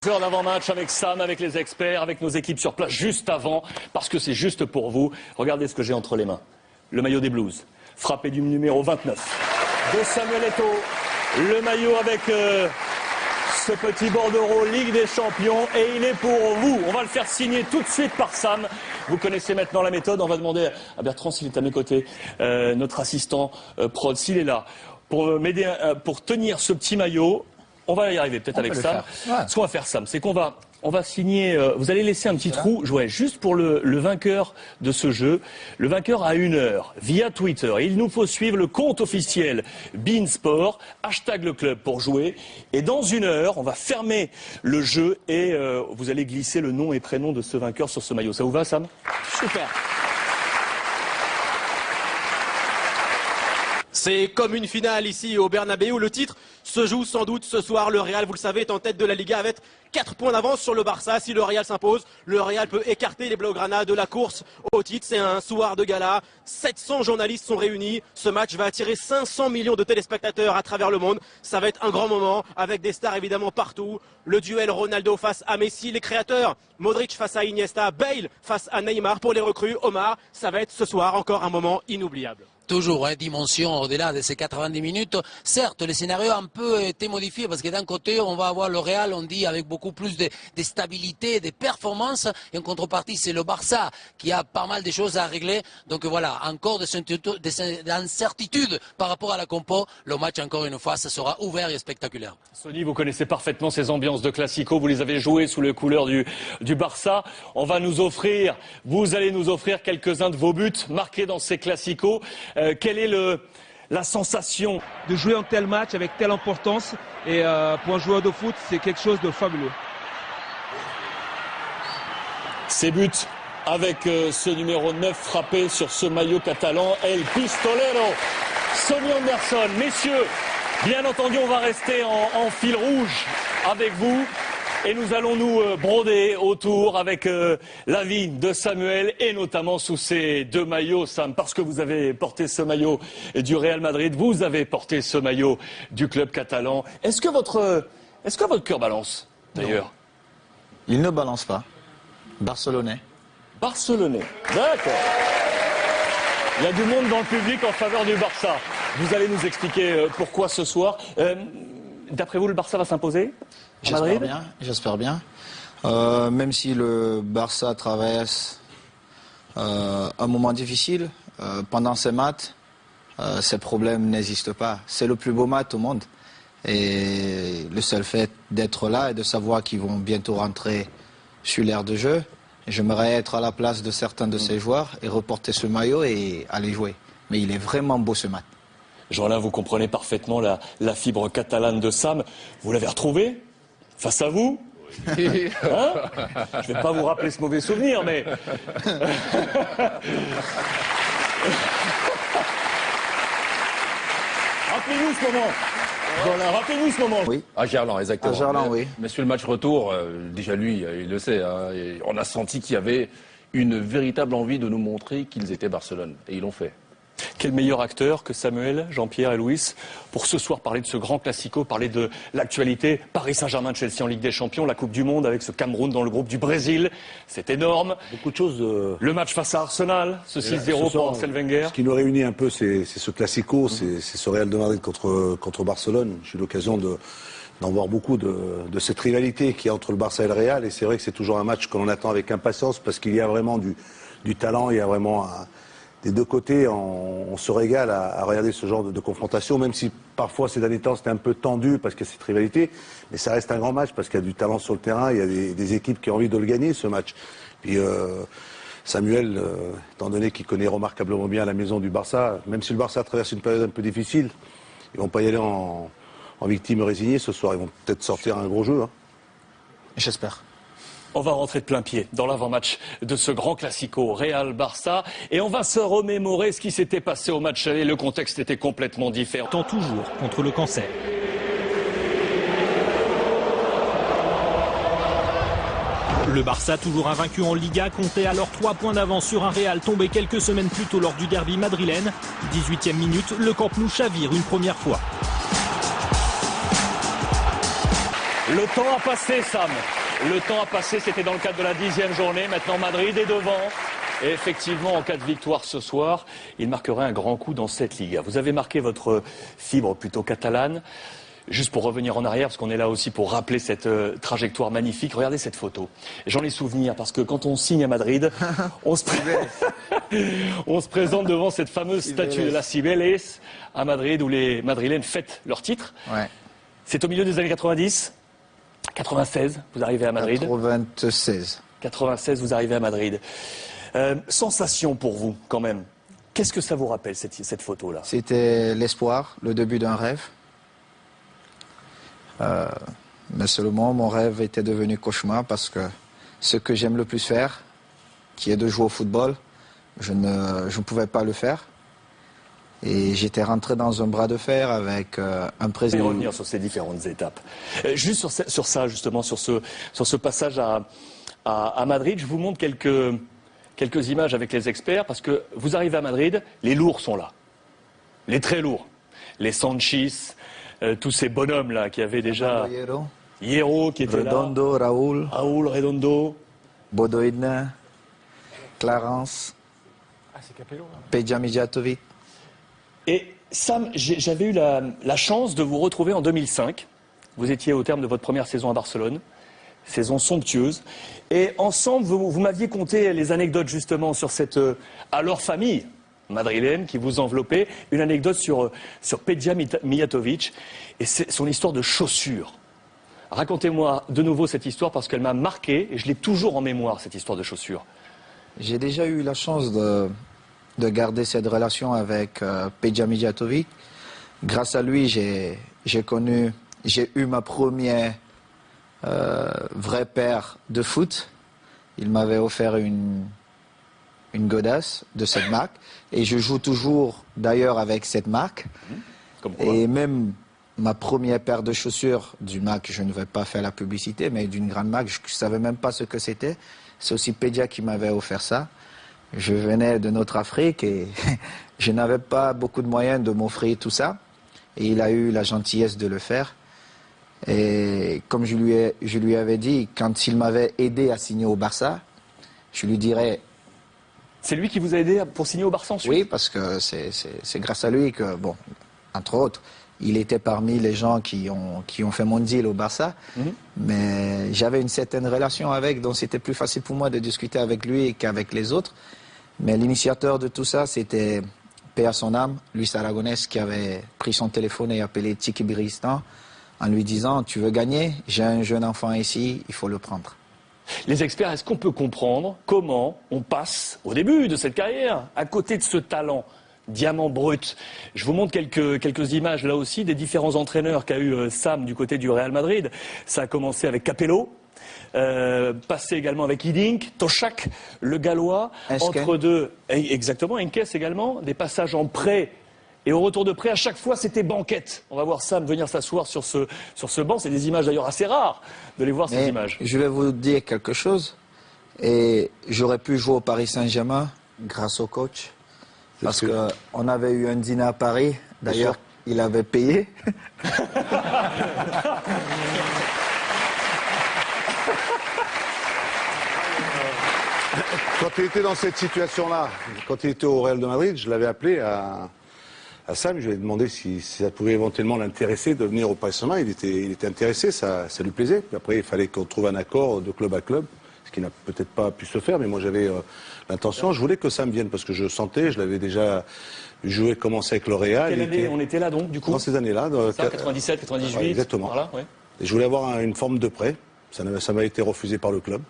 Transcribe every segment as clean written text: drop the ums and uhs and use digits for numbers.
Heure d'avant-match avec Sam, avec les experts, avec nos équipes sur place juste avant, parce que c'est juste pour vous. Regardez ce que j'ai entre les mains. Le maillot des Blues, frappé du numéro 29 de Samuel Eto'o. Le maillot avec ce petit bordereau Ligue des Champions, et il est pour vous. On va le faire signer tout de suite par Sam. Vous connaissez maintenant la méthode. On va demander à Bertrand s'il est à mes côtés, notre assistant prod, s'il est là, pour m'aider, pour tenir ce petit maillot. On va y arriver peut-être avec Sam. Ce qu'on va faire, Sam, c'est qu'on va signer. Vous allez laisser un petit trou, juste pour le vainqueur de ce jeu. Le vainqueur a 1 heure via Twitter. Il nous faut suivre le compte officiel Beansport, #le club pour jouer. Et dans 1 heure, on va fermer le jeu et vous allez glisser le nom et prénom de ce vainqueur sur ce maillot. Ça vous va, Sam? Super. C'est comme une finale ici au Bernabéu. Le titre se joue sans doute ce soir. Le Real, vous le savez, est en tête de la Liga avec 4 points d'avance sur le Barça. Si le Real s'impose, le Real peut écarter les Blaugrana de la course au titre. C'est un soir de gala. 700 journalistes sont réunis. Ce match va attirer 500 millions de téléspectateurs à travers le monde. Ça va être un grand moment avec des stars évidemment partout. Le duel Ronaldo face à Messi, les créateurs. Modric face à Iniesta, Bale face à Neymar. Pour les recrues, Omar, ça va être ce soir encore un moment inoubliable. Toujours, dimension au-delà de ces 90 minutes. Certes, le scénario a un peu été modifié parce que d'un côté, on va avoir le Real, on dit, avec beaucoup plus de stabilité, de performance. Et en contrepartie, c'est le Barça qui a pas mal de choses à régler. Donc voilà, encore des incertitudes par rapport à la compo. Le match, encore une fois, ça sera ouvert et spectaculaire. Sonny, vous connaissez parfaitement ces ambiances de Classico. Vous les avez jouées sous les couleurs du Barça. Vous allez nous offrir quelques-uns de vos buts marqués dans ces Classicos. Quelle est la sensation de jouer un tel match avec telle importance, et pour un joueur de foot, c'est quelque chose de fabuleux. Ces buts avec ce numéro 9 frappé sur ce maillot catalan, El Pistolero, Sonny Anderson. Messieurs, bien entendu, on va rester en fil rouge avec vous. Et nous allons nous broder autour avec l'avis de Samuel, et notamment sous ces 2 maillots, Sam, parce que vous avez porté ce maillot du Real Madrid, vous avez porté ce maillot du club catalan. Est-ce que votre cœur balance, d'ailleurs? Il ne balance pas. Barcelonais. Barcelonais, d'accord. Il y a du monde dans le public en faveur du Barça. Vous allez nous expliquer pourquoi ce soir. D'après vous, le Barça va s'imposer? J'espère bien. Même si le Barça traverse un moment difficile, pendant ces matchs, ces problèmes n'existent pas. C'est le plus beau match au monde. Et le seul fait d'être là et de savoir qu'ils vont bientôt rentrer sur l'aire de jeu, j'aimerais être à la place de certains de ces joueurs et reporter ce maillot et aller jouer. Mais il est vraiment beau ce match. Jean-Alain, vous comprenez parfaitement la fibre catalane de Sam. Vous l'avez retrouvée face à vous? Hein? Je ne vais pas vous rappeler ce mauvais souvenir, mais... Rappelez-nous ce moment. Voilà, rappelez-nous ce moment. Oui. À Gerland, exactement. À Gerland, oui. Mais sur le match retour, déjà lui, il le sait, hein, et on a senti qu'il y avait une véritable envie de nous montrer qu'ils étaient Barcelone. Et ils l'ont fait. Quel meilleur acteur que Samuel, Jean-Pierre et Louis pour ce soir parler de ce grand classico, parler de l'actualité. Paris Saint-Germain de Chelsea en Ligue des Champions, la Coupe du Monde avec ce Cameroun dans le groupe du Brésil. C'est énorme. Beaucoup de choses. Le match face à Arsenal, ce 6-0 pour Arsène Wenger. Ce qui nous réunit un peu, c'est ce classico, c'est ce Real de Madrid contre Barcelone. J'ai eu l'occasion d'en voir beaucoup de cette rivalité qu'il y a entre le Barça et le Real. Et c'est vrai que c'est toujours un match que l'on attend avec impatience parce qu'il y a vraiment du talent, il y a vraiment... Des 2 côtés, on se régale à regarder ce genre de confrontation, même si parfois ces derniers temps c'était un peu tendu parce qu'il y a cette rivalité, mais ça reste un grand match parce qu'il y a du talent sur le terrain, il y a des équipes qui ont envie de le gagner ce match. Puis Samuel, étant donné qu'il connaît remarquablement bien la maison du Barça, même si le Barça traverse une période un peu difficile, ils vont pas y aller en victime résignée ce soir, ils vont peut-être sortir un gros jeu. Hein. J'espère. On va rentrer de plein pied dans l'avant-match de ce grand classico Real-Barça et on va se remémorer ce qui s'était passé au match aller. Le contexte était complètement différent. Tant toujours contre le cancer. Le Barça, toujours invaincu en Liga, comptait alors 3 points d'avance sur un Real tombé quelques semaines plus tôt lors du derby madrilène. 18e minute, le Camp Nou chavire une première fois. Le temps a passé, Sam. Le temps a passé, c'était dans le cadre de la 10e journée. Maintenant, Madrid est devant. Et effectivement, en cas de victoire ce soir, il marquerait un grand coup dans cette Liga. Vous avez marqué votre fibre plutôt catalane. Juste pour revenir en arrière, parce qu'on est là aussi pour rappeler cette trajectoire magnifique. Regardez cette photo. J'en ai souvenir, parce que quand on signe à Madrid, on se présente devant cette fameuse statue de la Cibeles à Madrid, où les Madrilènes fêtent leur titre. Ouais. C'est au milieu des années 90, 96, vous arrivez à Madrid. 96. 96, vous arrivez à Madrid. Sensation pour vous, quand même. Qu'est-ce que ça vous rappelle, cette photo-là? C'était l'espoir, le début d'un rêve. Mais seulement, mon rêve était devenu cauchemar parce que ce que j'aime le plus faire, qui est de jouer au football, je ne pouvais pas le faire. Et j'étais rentré dans un bras de fer avec un président. On va revenir sur ces différentes étapes. Juste sur ça, justement, sur ce passage à Madrid, je vous montre quelques images avec les experts, parce que vous arrivez à Madrid, les lourds sont là. Les très lourds. Les Sanchis, tous ces bonhommes-là qui avaient déjà... Hierro qui était Redondo, là. Raúl, Redondo. Bodoïdna, Clarence, Peja Mijatovic. Et Sam, j'avais eu la chance de vous retrouver en 2005. Vous étiez au terme de votre première saison à Barcelone. Saison somptueuse. Et ensemble, vous m'aviez conté les anecdotes justement sur cette alors famille madrilène qui vous enveloppait. Une anecdote sur Peja Mijatovic et son histoire de chaussures. Racontez-moi de nouveau cette histoire parce qu'elle m'a marqué et je l'ai toujours en mémoire, cette histoire de chaussures. J'ai déjà eu la chance de garder cette relation avec Peja Mijatovic. Grâce à lui, j'ai eu ma première vraie paire de foot. Il m'avait offert une godasse de cette marque et je joue toujours d'ailleurs avec cette marque. Et même ma première paire de chaussures d'une marque, je ne vais pas faire la publicité, mais d'une grande marque, je ne savais même pas ce que c'était. C'est aussi Peja qui m'avait offert ça. Je venais de notre Afrique et je n'avais pas beaucoup de moyens de m'offrir tout ça. Et il a eu la gentillesse de le faire. Et comme je lui avais dit, quand il m'avait aidé à signer au Barça, je lui dirais... C'est lui qui vous a aidé pour signer au Barça ensuite? Oui, parce que c'est grâce à lui que, bon, entre autres, il était parmi les gens qui ont fait mon deal au Barça. Mais j'avais une certaine relation avec, donc c'était plus facile pour moi de discuter avec lui qu'avec les autres. Mais l'initiateur de tout ça, c'était, paix à son âme, Luis Aragonès, qui avait pris son téléphone et appelé Tiki Biristan en lui disant « Tu veux gagner? J'ai un jeune enfant ici, il faut le prendre. » Les experts, est-ce qu'on peut comprendre comment on passe, au début de cette carrière, à côté de ce talent diamant brut? Je vous montre quelques images là aussi des différents entraîneurs qu'a eu Sam du côté du Real Madrid. Ça a commencé avec Capello, passé également avec Hiddink, Toshak, le Gallois, entre deux, exactement, Henkes également, des passages en prêt. Et au retour de prêt, à chaque fois, c'était banquette. On va voir Sam venir s'asseoir sur ce banc. C'est des images d'ailleurs assez rares de les voir, ces images. Je vais vous dire quelque chose. Et j'aurais pu jouer au Paris Saint-Germain grâce au coach. Parce qu'on avait eu un dîner à Paris. D'ailleurs, il avait payé. Quand il était dans cette situation-là, quand il était au Real de Madrid, je l'avais appelé à Sam, je lui ai demandé si ça pouvait éventuellement l'intéresser de venir au Paris Saint-Germain. Il était intéressé, ça lui plaisait. Puis après, il fallait qu'on trouve un accord de club à club, ce qui n'a peut-être pas pu se faire, mais moi j'avais l'intention. Je voulais que Sam vienne parce que je sentais, je l'avais déjà joué, commencé avec le Real. Quelle année on était là donc, du coup? Dans ces années-là. 97, 98 ouais, exactement. Voilà, ouais. Et je voulais avoir une forme de prêt. Ça m'a été refusé par le club.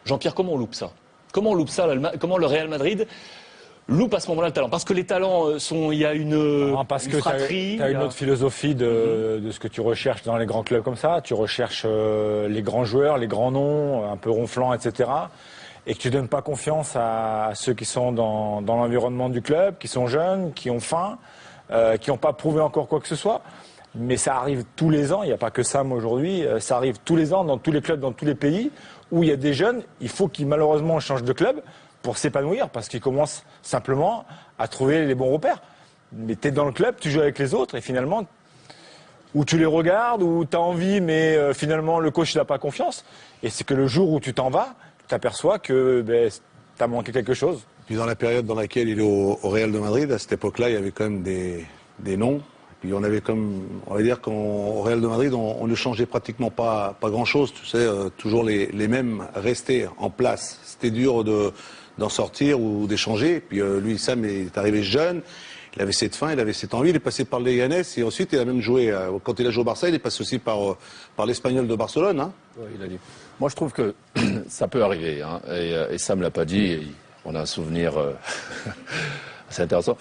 Jean-Pierre, comment on loupe ça? Comment on loupe ça? Comment le Real Madrid loupe à ce moment-là le talent? Parce que les talents il y a une fratrie. Tu as une autre philosophie de ce que tu recherches dans les grands clubs comme ça. Tu recherches les grands joueurs, les grands noms, un peu ronflants, etc. Et que tu donnes pas confiance à ceux qui sont dans l'environnement du club, qui sont jeunes, qui ont faim, qui n'ont pas prouvé encore quoi que ce soit. Mais ça arrive tous les ans, il n'y a pas que Sam aujourd'hui, ça arrive tous les ans dans tous les clubs, dans tous les pays, où il y a des jeunes, il faut qu'ils malheureusement changent de club pour s'épanouir, parce qu'ils commencent simplement à trouver les bons repères. Mais tu es dans le club, tu joues avec les autres, et finalement, où tu les regardes, où tu as envie, mais finalement le coach n'a pas confiance. Et c'est que le jour où tu t'en vas, tu t'aperçois que tu as manqué quelque chose. Puis dans la période dans laquelle il est au Real de Madrid, à cette époque-là, il y avait quand même des noms. Puis on avait comme, on va dire qu'au Real de Madrid, on ne changeait pratiquement pas grand-chose. Tu sais, toujours les mêmes restaient en place. C'était dur d'en sortir ou d'échanger. Puis lui, Sam est arrivé jeune. Il avait cette faim, il avait cette envie. Il est passé par le Leganés et ensuite il a même joué. Quand il a joué au Barça, il est passé aussi par l'Espagnol de Barcelone. Hein. Ouais, il a dit. Moi, je trouve que ça peut arriver. Hein, et Sam l'a pas dit. Et on a un souvenir assez intéressant.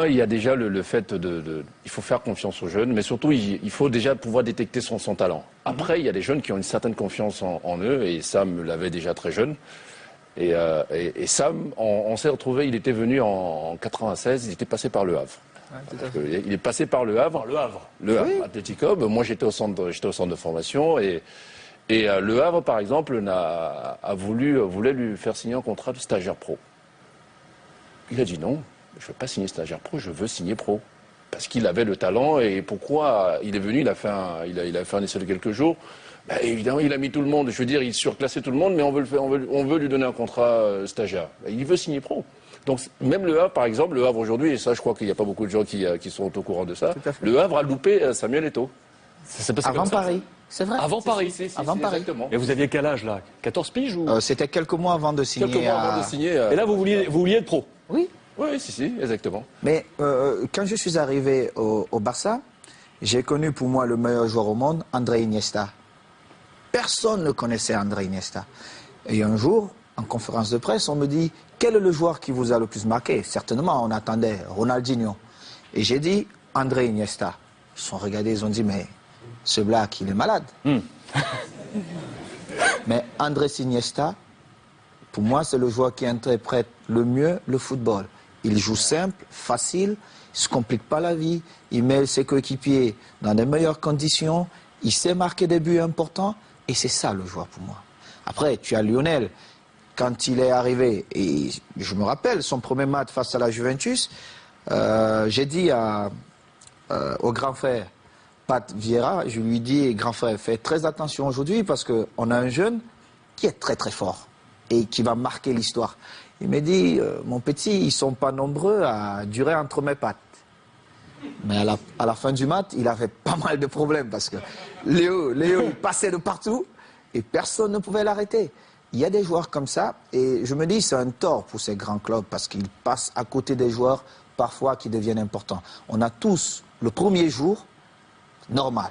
Il y a déjà le fait il faut faire confiance aux jeunes, mais surtout, il faut déjà pouvoir détecter son talent. Après, il y a des jeunes qui ont une certaine confiance en eux, et Sam l'avait déjà très jeune. Et Sam, on s'est retrouvé, il était venu en 96, il était passé par Le Havre. Ouais, il est passé par Le Havre. Le Havre. Le Havre, Athletic. Moi, j'étais au centre de formation, et Le Havre, par exemple, voulait lui faire signer un contrat de stagiaire pro. Il a dit non. Je ne veux pas signer stagiaire pro, je veux signer pro. Parce qu'il avait le talent, et pourquoi il est venu, il a fait un essai de quelques jours. Ben, évidemment, il a mis tout le monde, je veux dire, il surclassait tout le monde, mais on veut lui donner un contrat stagiaire. Il veut signer pro. Donc même Le Havre, par exemple, Le Havre aujourd'hui, et ça je crois qu'il n'y a pas beaucoup de gens qui sont au courant de ça, Le Havre a loupé Samuel Eto'o. Avant Paris, c'est vrai. Avant Paris. Avant Paris. Exactement. Et vous aviez quel âge là? 14 piges ou... C'était quelques mois avant de signer. Quelques mois avant de signer. Et là, vous vouliez être pro? Oui. Oui, si, exactement. Mais quand je suis arrivé au Barça, j'ai connu pour moi le meilleur joueur au monde, André Iniesta. Personne ne connaissait André Iniesta. Et un jour, en conférence de presse, on me dit « Quel est le joueur qui vous a le plus marqué ?» Certainement, on attendait Ronaldinho. Et j'ai dit « André Iniesta ». Ils se sont regardés, ils ont dit « Mais ce black, il est malade. Mais André Iniesta, pour moi, c'est le joueur qui interprète le mieux le football. Il joue simple, facile, il ne se complique pas la vie, il met ses coéquipiers dans les meilleures conditions, il sait marquer des buts importants, et c'est ça le joueur pour moi. Après, tu as Lionel, quand il est arrivé, et je me rappelle, son premier match face à la Juventus, j'ai dit au grand frère, Pat Vieira, je lui dis, grand frère, fais très attention aujourd'hui parce qu'on a un jeune qui est très très fort et qui va marquer l'histoire. Il m'a dit, mon petit, ils ne sont pas nombreux à durer entre mes pattes. Mais à la fin du match, il avait pas mal de problèmes parce que Léo, il passait de partout et personne ne pouvait l'arrêter. Il y a des joueurs comme ça et je me dis, c'est un tort pour ces grands clubs parce qu'ils passent à côté des joueurs parfois qui deviennent importants. On a tous, le premier jour, normal.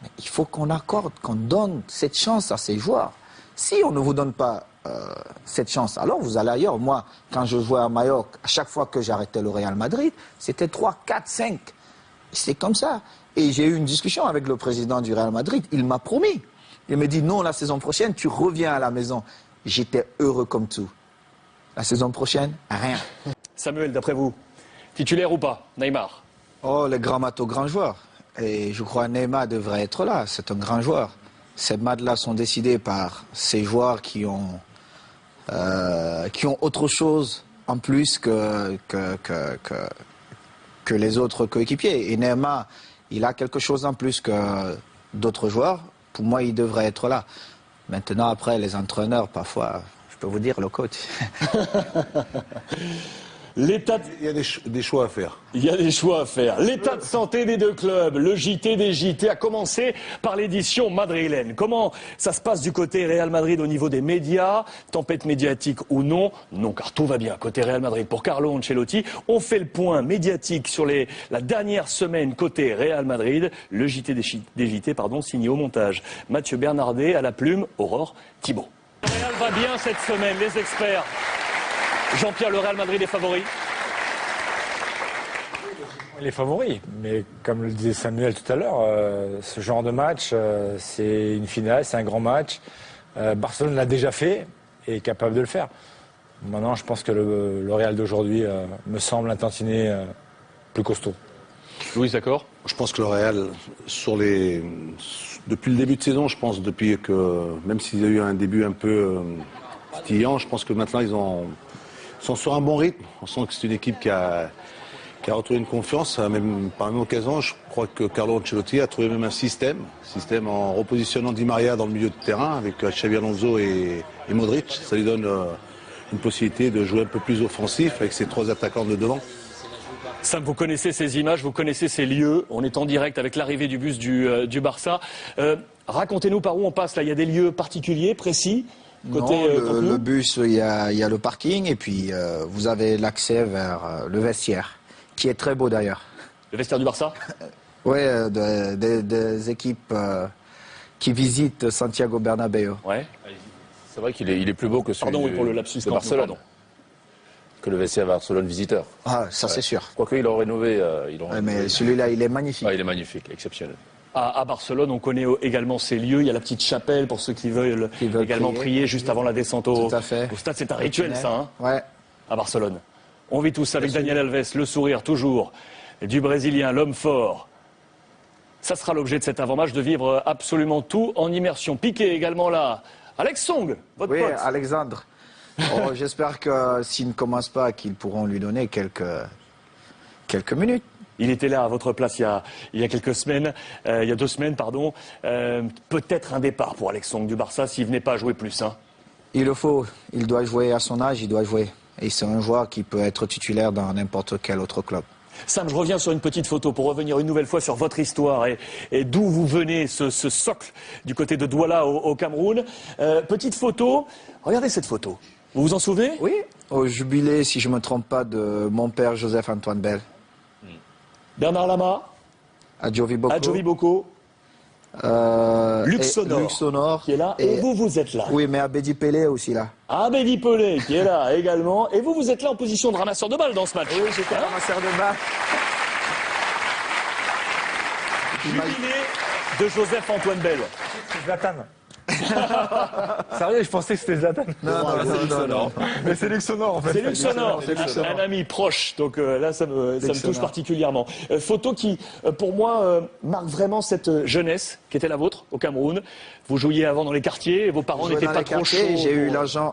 Mais il faut qu'on accorde, qu'on donne cette chance à ces joueurs. Si on ne vous donne pas cette chance, alors vous allez ailleurs. Moi, quand je jouais à Majorque, à chaque fois que j'arrêtais le Real Madrid, c'était 3, 4, 5. C'est comme ça. Et j'ai eu une discussion avec le président du Real Madrid. Il m'a promis. Il me dit, non, la saison prochaine, tu reviens à la maison. J'étais heureux comme tout. La saison prochaine, rien. Samuel, d'après vous, titulaire ou pas, Neymar? Oh, le grand matos, grand joueur. Et je crois que Neymar devrait être là. C'est un grand joueur. Ces matchs-là sont décidés par ces joueurs qui ont autre chose en plus que les autres coéquipiers. Et Neymar, il a quelque chose en plus que d'autres joueurs. Pour moi, il devrait être là. Maintenant, après, les entraîneurs, parfois, je peux vous dire, le coach. Il y a des choix à faire. Il y a des choix à faire. L'état de santé des deux clubs, le JT des JT, a commencé par l'édition madrilène. Comment ça se passe du côté Real Madrid au niveau des médias? Tempête médiatique ou non? Non, car tout va bien côté Real Madrid. Pour Carlo Ancelotti, on fait le point médiatique sur la dernière semaine côté Real Madrid. Le JT des JT, signé au montage Mathieu Bernardet, à la plume Aurore Thibault. Le Real va bien cette semaine, les experts. Jean-Pierre, le Real Madrid est favori? Il est favori, mais comme le disait Samuel tout à l'heure, ce genre de match, c'est une finale, c'est un grand match. Barcelone l'a déjà fait et est capable de le faire. Maintenant, je pense que le Real d'aujourd'hui me semble un tantinet plus costaud. Louis, d'accord? Je pense que le Real, depuis le début de saison, je pense, depuis que, même s'il y a eu un début un peu titillant, je pense que maintenant ils sont sur un bon rythme. On sent que c'est une équipe qui a qui a retrouvé une confiance, même par la même occasion. Je crois que Carlo Ancelotti a trouvé même un système en repositionnant Di Maria dans le milieu de terrain avec Xabi Alonso et Modric. Ça lui donne une possibilité de jouer un peu plus offensif avec ses 3 attaquants de devant. Sam, vous connaissez ces images, vous connaissez ces lieux. On est en direct avec l'arrivée du bus du Barça. Racontez-nous par où on passe là. Il y a des lieux particuliers, précis côté, non, le bus, il y a le parking et puis vous avez l'accès vers le vestiaire, qui est très beau d'ailleurs. Le vestiaire du Barça? Oui, des équipes qui visitent Santiago Bernabéu. Ouais. C'est vrai qu'il est plus beau que celui Pardon, pour le lapsus de Barcelone. Que le vestiaire Barcelone visiteur. Ah, ça c'est sûr. Quoique il a rénové. Mais celui-là, il est magnifique. Ah, il est magnifique, exceptionnel. À Barcelone, on connaît également ces lieux. Il y a la petite chapelle pour ceux qui veulent également prier juste avant la descente au stade. C'est un rituel, ça, hein, ouais. À Barcelone. On vit tous avec Daniel Alves, le sourire toujours du Brésilien, l'homme fort. Ça sera l'objet de cet avant-match, de vivre absolument tout en immersion. Piqué également là. Alex Song, votre pote. Oui, Alexandre. Oh, j'espère que s'il ne commence pas, qu'ils pourront lui donner quelques minutes. Il était là à votre place il y a quelques semaines, il y a 2 semaines, pardon. Peut-être un départ pour Alex Song du Barça s'il venait pas à jouer plus. Hein. Il le faut. Il doit jouer à son âge, il doit jouer. Et c'est un joueur qui peut être titulaire dans n'importe quel autre club. Sam, je reviens sur une petite photo pour revenir une nouvelle fois sur votre histoire et d'où vous venez, ce socle du côté de Douala au Cameroun. Petite photo, regardez cette photo. Vous vous en souvenez? Oui, au jubilé, si je ne me trompe pas, de mon père Joseph-Antoine Bell. Bernard Lama, Adjovi Boko, Luxonor, qui est là, et vous êtes là. Oui, mais Abedi Pelé aussi là. Abedi Pelé qui est là également, et vous êtes là en position de ramasseur de balles dans ce match. Oui, j'étais ramasseur de balles. Jubilé de Joseph-Antoine Bell. Zlatan. Sérieux, je pensais que c'était Zlatan. Non. Mais c'est Luxonor en fait. C'est Luxonor, un ami proche, donc là ça me touche particulièrement. Photo qui, pour moi, marque vraiment cette jeunesse qui était la vôtre au Cameroun. Vous jouiez avant dans les quartiers, vos parents n'étaient pas trop chauds. J'ai eu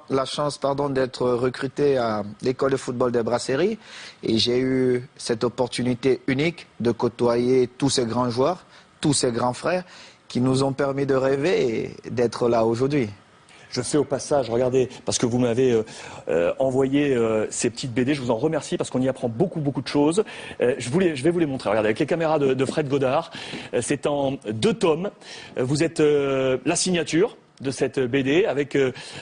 la chance d'être recruté à l'école de football des Brasseries et j'ai eu cette opportunité unique de côtoyer tous ces grands joueurs, tous ces grands frères qui nous ont permis de rêver et d'être là aujourd'hui. Je fais au passage, regardez, parce que vous m'avez envoyé ces petites BD, je vous en remercie parce qu'on y apprend beaucoup de choses. Je vais vous les montrer, regardez, avec les caméras de Fred Godard. C'est en 2 tomes. Vous êtes la signature de cette BD avec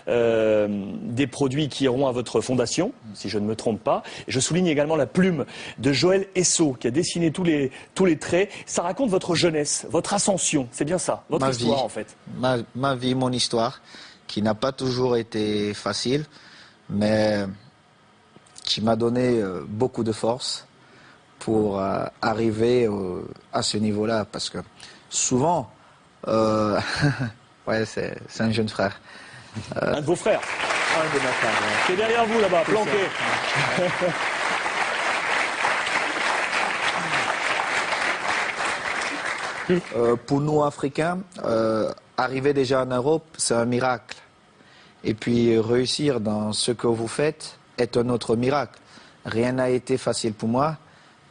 des produits qui iront à votre fondation, si je ne me trompe pas. Et je souligne également la plume de Joël Esso qui a dessiné tous les traits. Ça raconte votre jeunesse, votre ascension, c'est bien ça, votre histoire en fait. Ma vie, mon histoire, qui n'a pas toujours été facile, mais qui m'a donné beaucoup de force pour arriver à ce niveau-là. Parce que souvent... Ouais, c'est un jeune frère. Un de vos frères? Un de mes frères, ouais. C'est derrière vous là-bas, planqué. Pour nous, Africains, arriver déjà en Europe, c'est un miracle. Et puis réussir dans ce que vous faites est un autre miracle. Rien n'a été facile pour moi,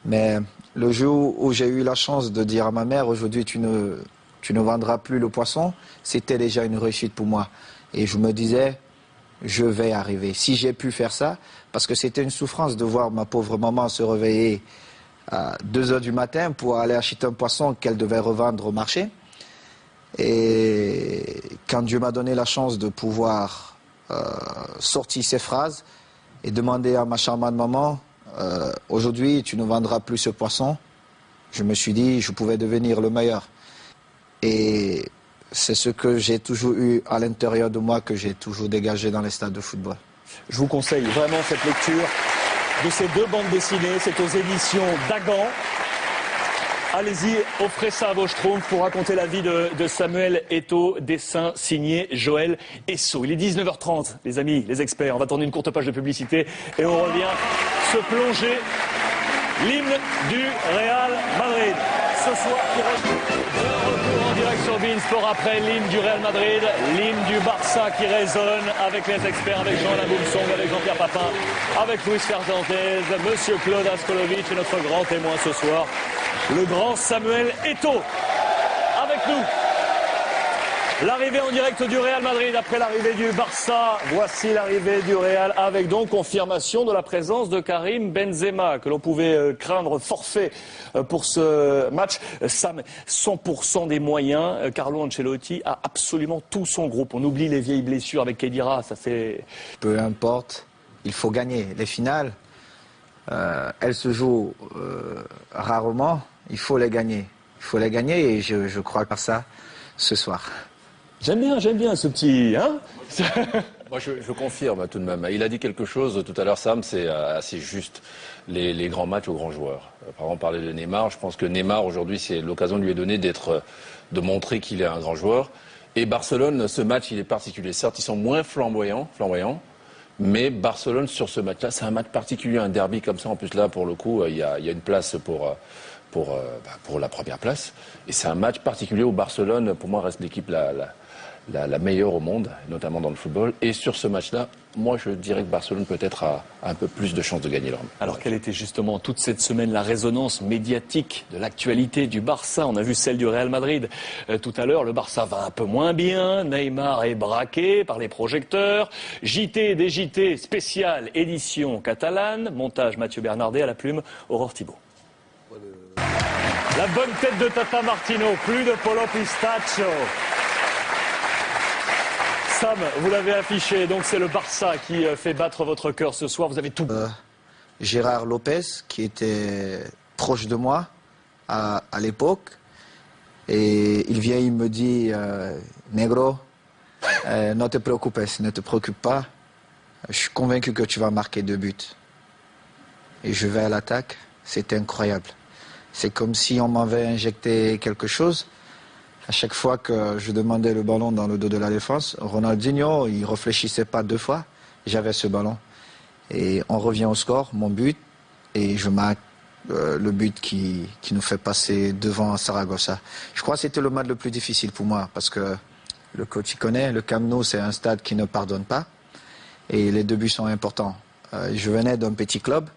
mais le jour où j'ai eu la chance de dire à ma mère, aujourd'hui tu ne vendras plus le poisson, c'était déjà une réussite pour moi. Et je me disais, je vais arriver. Si j'ai pu faire ça, parce que c'était une souffrance de voir ma pauvre maman se réveiller à 2 heures du matin pour aller acheter un poisson qu'elle devait revendre au marché. Et quand Dieu m'a donné la chance de pouvoir sortir ces phrases et demander à ma charmante maman, aujourd'hui tu ne vendras plus ce poisson, je me suis dit, je pouvais devenir le meilleur. Et c'est ce que j'ai toujours eu à l'intérieur de moi, que j'ai toujours dégagé dans les stades de football. Je vous conseille vraiment cette lecture de ces 2 bandes dessinées. C'est aux éditions Dagan. Allez-y, offrez ça à vos schtroumpfs pour raconter la vie de Samuel Eto'o, dessin signé Joël Esso. Il est 19h30, les amis, les experts. On va tourner une courte page de publicité et on revient se plonger l'hymne du Real Madrid. Ce soir, de retour en direct sur Sport après l'hymne du Real Madrid, l'hymne du Barça qui résonne avec les experts, avec Jean Laboumsong, avec Jean-Pierre Papin, avec Luis Fernandez, Monsieur Claude Askolovic et notre grand témoin ce soir, le grand Samuel Eto'o. Avec nous. L'arrivée en direct du Real Madrid après l'arrivée du Barça. Voici l'arrivée du Real avec donc confirmation de la présence de Karim Benzema que l'on pouvait craindre forfait pour ce match. Sam, 100% des moyens. Carlo Ancelotti a absolument tout son groupe. On oublie les vieilles blessures avec Khedira. Ça fait... Peu importe, il faut gagner. Les finales, elles se jouent rarement. Il faut les gagner. Il faut les gagner et je crois par ça ce soir. J'aime bien ce petit... Hein. Moi, je confirme tout de même. Il a dit quelque chose tout à l'heure, Sam, c'est assez juste. Les grands matchs aux grands joueurs. Par exemple, on parlait de Neymar. Je pense que Neymar, aujourd'hui, c'est l'occasion de lui donner de montrer qu'il est un grand joueur. Et Barcelone, ce match, il est particulier. Certes, ils sont moins flamboyants, mais Barcelone, sur ce match-là, c'est un match particulier, un derby comme ça. En plus, là, pour le coup, il y a une place pour la première place. Et c'est un match particulier où Barcelone, pour moi, reste l'équipe la meilleure au monde, notamment dans le football. Et sur ce match-là, moi, je dirais que Barcelone peut-être a un peu plus de chances de gagner leur match. Alors, quelle était justement toute cette semaine la résonance médiatique de l'actualité du Barça? On a vu celle du Real Madrid tout à l'heure. Le Barça va un peu moins bien. Neymar est braqué par les projecteurs. JT des JT spécial édition catalane. Montage Mathieu Bernardet, à la plume Aurore Thibault. La bonne tête de Tata Martino, plus de Polo Pistachio. Sam, vous l'avez affiché, donc c'est le Barça qui fait battre votre cœur ce soir. Vous avez tout. Gérard Lopez, qui était proche de moi à l'époque, et il vient, il me dit Negro, ne te préoccupe pas, je suis convaincu que tu vas marquer 2 buts. Et je vais à l'attaque, c'était incroyable. C'est comme si on m'avait injecté quelque chose. À chaque fois que je demandais le ballon dans le dos de la défense, Ronaldinho, il réfléchissait pas 2 fois. J'avais ce ballon. Et on revient au score, mon but, et je marque le but qui nous fait passer devant Saragossa. Je crois que c'était le match le plus difficile pour moi, parce que le coach y connaît, le Camp Nou, c'est un stade qui ne pardonne pas, et les 2 buts sont importants. Je venais d'un petit club.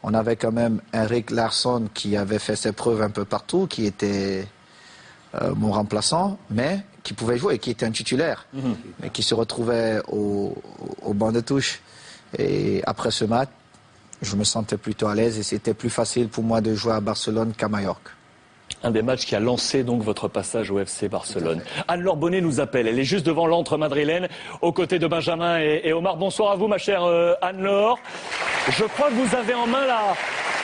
On avait quand même Henrik Larsson qui avait fait ses preuves un peu partout, qui était mon remplaçant, mais qui pouvait jouer, qui était un titulaire, mais qui se retrouvait au banc de touche. Et après ce match, je me sentais plutôt à l'aise et c'était plus facile pour moi de jouer à Barcelone qu'à Majorque. Un des matchs qui a lancé donc votre passage au FC Barcelone. Anne-Laure Bonnet nous appelle. Elle est juste devant l'antre madrilène, aux côtés de Benjamin et Omar. Bonsoir à vous, ma chère Anne-Laure. Je crois que vous avez en main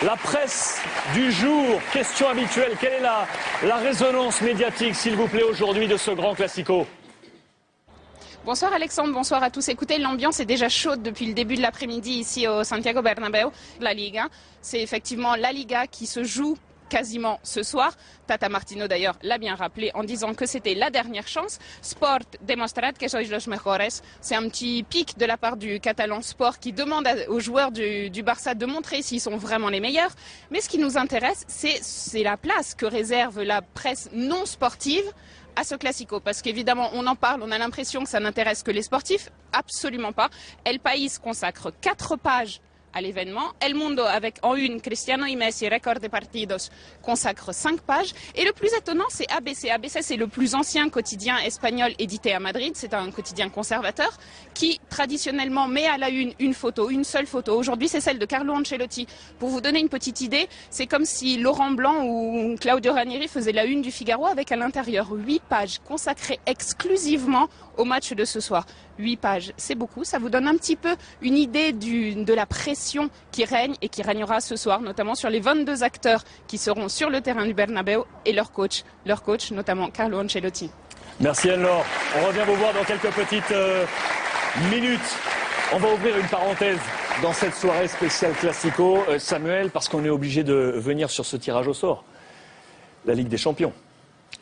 la presse du jour. Question habituelle. Quelle est la résonance médiatique, s'il vous plaît, aujourd'hui de ce grand classico? Bonsoir Alexandre, bonsoir à tous. Écoutez, l'ambiance est déjà chaude depuis le début de l'après-midi ici au Santiago Bernabéu. La Liga, c'est effectivement la Liga qui se joue quasiment ce soir. Tata Martino d'ailleurs l'a bien rappelé en disant que c'était la dernière chance. Sport demostrad que sois los mejores. C'est un petit pic de la part du Catalan Sport qui demande aux joueurs du Barça de montrer s'ils sont vraiment les meilleurs. Mais ce qui nous intéresse, c'est la place que réserve la presse non sportive à ce classico, parce qu'évidemment on en parle, on a l'impression que ça n'intéresse que les sportifs, absolument pas. El País consacre 4 pages à l'événement. El Mundo, avec en une Cristiano y Messi, record de partidos, consacre 5 pages. Et le plus étonnant, c'est ABC. ABC, c'est le plus ancien quotidien espagnol édité à Madrid. C'est un quotidien conservateur qui, traditionnellement, met à la une photo, une seule photo. Aujourd'hui, c'est celle de Carlo Ancelotti. Pour vous donner une petite idée, c'est comme si Laurent Blanc ou Claudio Ranieri faisaient la une du Figaro avec à l'intérieur 8 pages consacrées exclusivement au match de ce soir. 8 pages, c'est beaucoup. Ça vous donne un petit peu une idée de la pression qui règne et qui régnera ce soir, notamment sur les 22 acteurs qui seront sur le terrain du Bernabéu et leur coach notamment Carlo Ancelotti. Merci Anne-Laure. On revient vous voir dans quelques petites minutes. On va ouvrir une parenthèse dans cette soirée spéciale Classico, Samuel, parce qu'on est obligé de venir sur ce tirage au sort. La Ligue des Champions.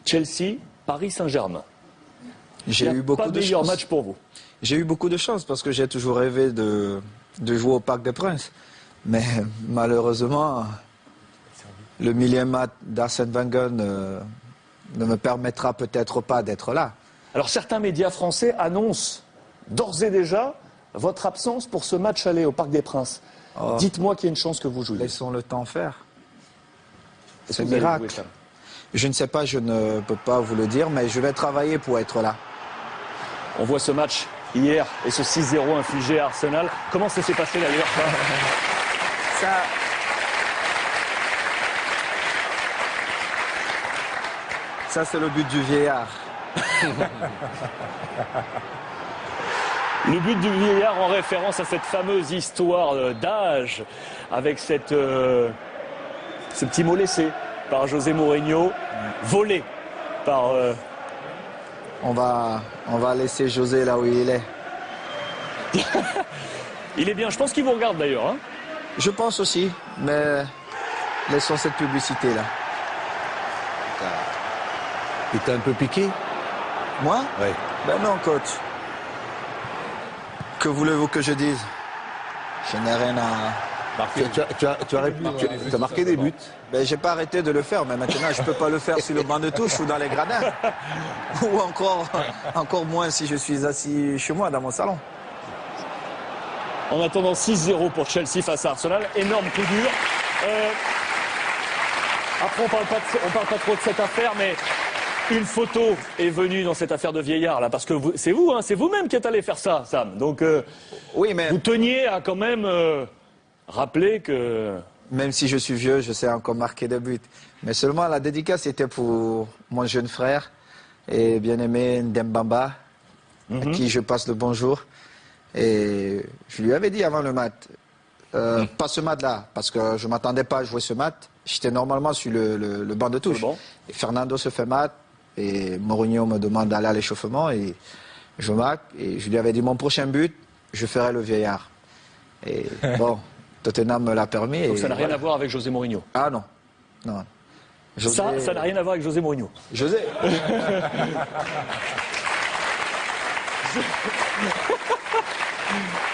Chelsea, Paris Saint-Germain. J'ai eu beaucoup de meilleur chance. match pour vous. J'ai eu beaucoup de chance parce que j'ai toujours rêvé de jouer au Parc des Princes. Mais malheureusement, le millième match d'Arsène Wenger ne me permettra peut-être pas d'être là. Alors certains médias français annoncent d'ores et déjà votre absence pour ce match aller au Parc des Princes. Oh. Dites-moi qu'il y a une chance que vous jouiez. Laissons le temps faire. Est-ce C'est que un vous allez miracle. jouer, Sam ? Je ne sais pas, je ne peux pas vous le dire, mais je vais travailler pour être là. On voit ce match hier et ce 6-0 infligé à Arsenal. Comment ça s'est passé d'ailleurs Ça c'est le but du vieillard. Le but du vieillard en référence à cette fameuse histoire d'âge avec ce petit mot laissé par José Mourinho, volé par... On va laisser José là où il est. Il est bien, je pense qu'il vous regarde d'ailleurs. Hein. Je pense aussi, mais laissons cette publicité là. Il t'a un peu piqué? Moi? Oui. Ben non, coach. Que voulez-vous que je dise? Je n'ai rien à... Tu as marqué des buts. Ben, j'ai pas arrêté de le faire, mais maintenant je peux pas le faire sur le banc de touche ou dans les gradins. Ou encore moins si je suis assis chez moi dans mon salon. En attendant 6-0 pour Chelsea face à Arsenal, énorme coup dur. Après on parle pas trop de cette affaire, mais une photo est venue dans cette affaire de vieillard là, parce que c'est vous, hein, c'est vous-même qui êtes allé faire ça, Sam. Donc oui, mais vous teniez à quand même rappeler que... même si je suis vieux, je sais encore marquer des buts. Mais seulement la dédicace était pour mon jeune frère et bien-aimé Ndembamba, à qui je passe le bonjour. Et je lui avais dit avant le match, pas ce match-là, parce que je ne m'attendais pas à jouer ce match. J'étais normalement sur le banc de touche. Et Fernando se fait match et Mourinho me demande d'aller à l'échauffement et je marque. Et je lui avais dit mon prochain but, je ferai le vieillard. Et bon... Tottenham me l'a permis. Donc et ça n'a rien voilà. à voir avec José Mourinho. Ah non. Non. José... Ça n'a rien à voir avec José Mourinho. José.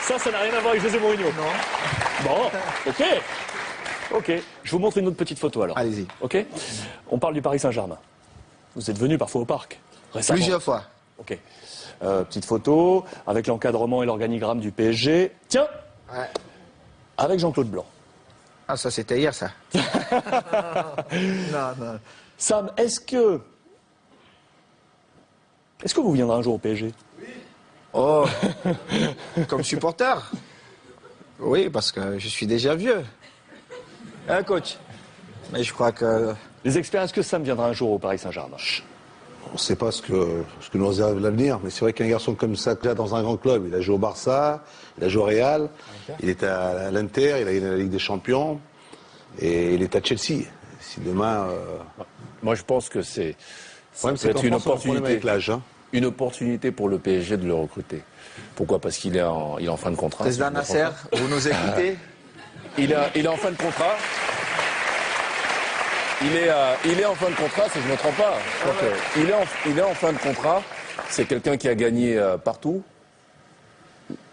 Ça n'a rien à voir avec José Mourinho. Non. Bon, ok. Je vous montre une autre petite photo alors. Allez-y. Ok. On parle du Paris Saint-Germain. Vous êtes venu parfois au parc récemment. Plusieurs fois. Ok. Petite photo avec l'encadrement et l'organigramme du PSG. Tiens. Ouais. Avec Jean-Claude Blanc. Ah, ça c'était hier, ça. Non. Sam, est-ce que vous viendrez un jour au PSG? Oh, comme supporter. Oui, parce que je suis déjà vieux. Hein, coach? Mais je crois que... Les experts, est-ce que Sam viendra un jour au Paris Saint-Germain? On ne sait pas ce que nous réserve l'avenir, mais c'est vrai qu'un garçon comme ça, déjà dans un grand club, il a joué au Barça, il a joué au Real, il est à l'Inter, il a gagné la Ligue des Champions, et il est à Chelsea. Si demain... Moi, je pense que c'est une opportunité avec l'âge. Hein. Une opportunité pour le PSG de le recruter. Pourquoi? Parce qu'il est en fin de contrat. Président Nasser, vous nous écoutez? Il est en fin de contrat. Il est en fin de contrat, si je ne me trompe pas. Il est en fin de contrat. C'est quelqu'un qui a gagné partout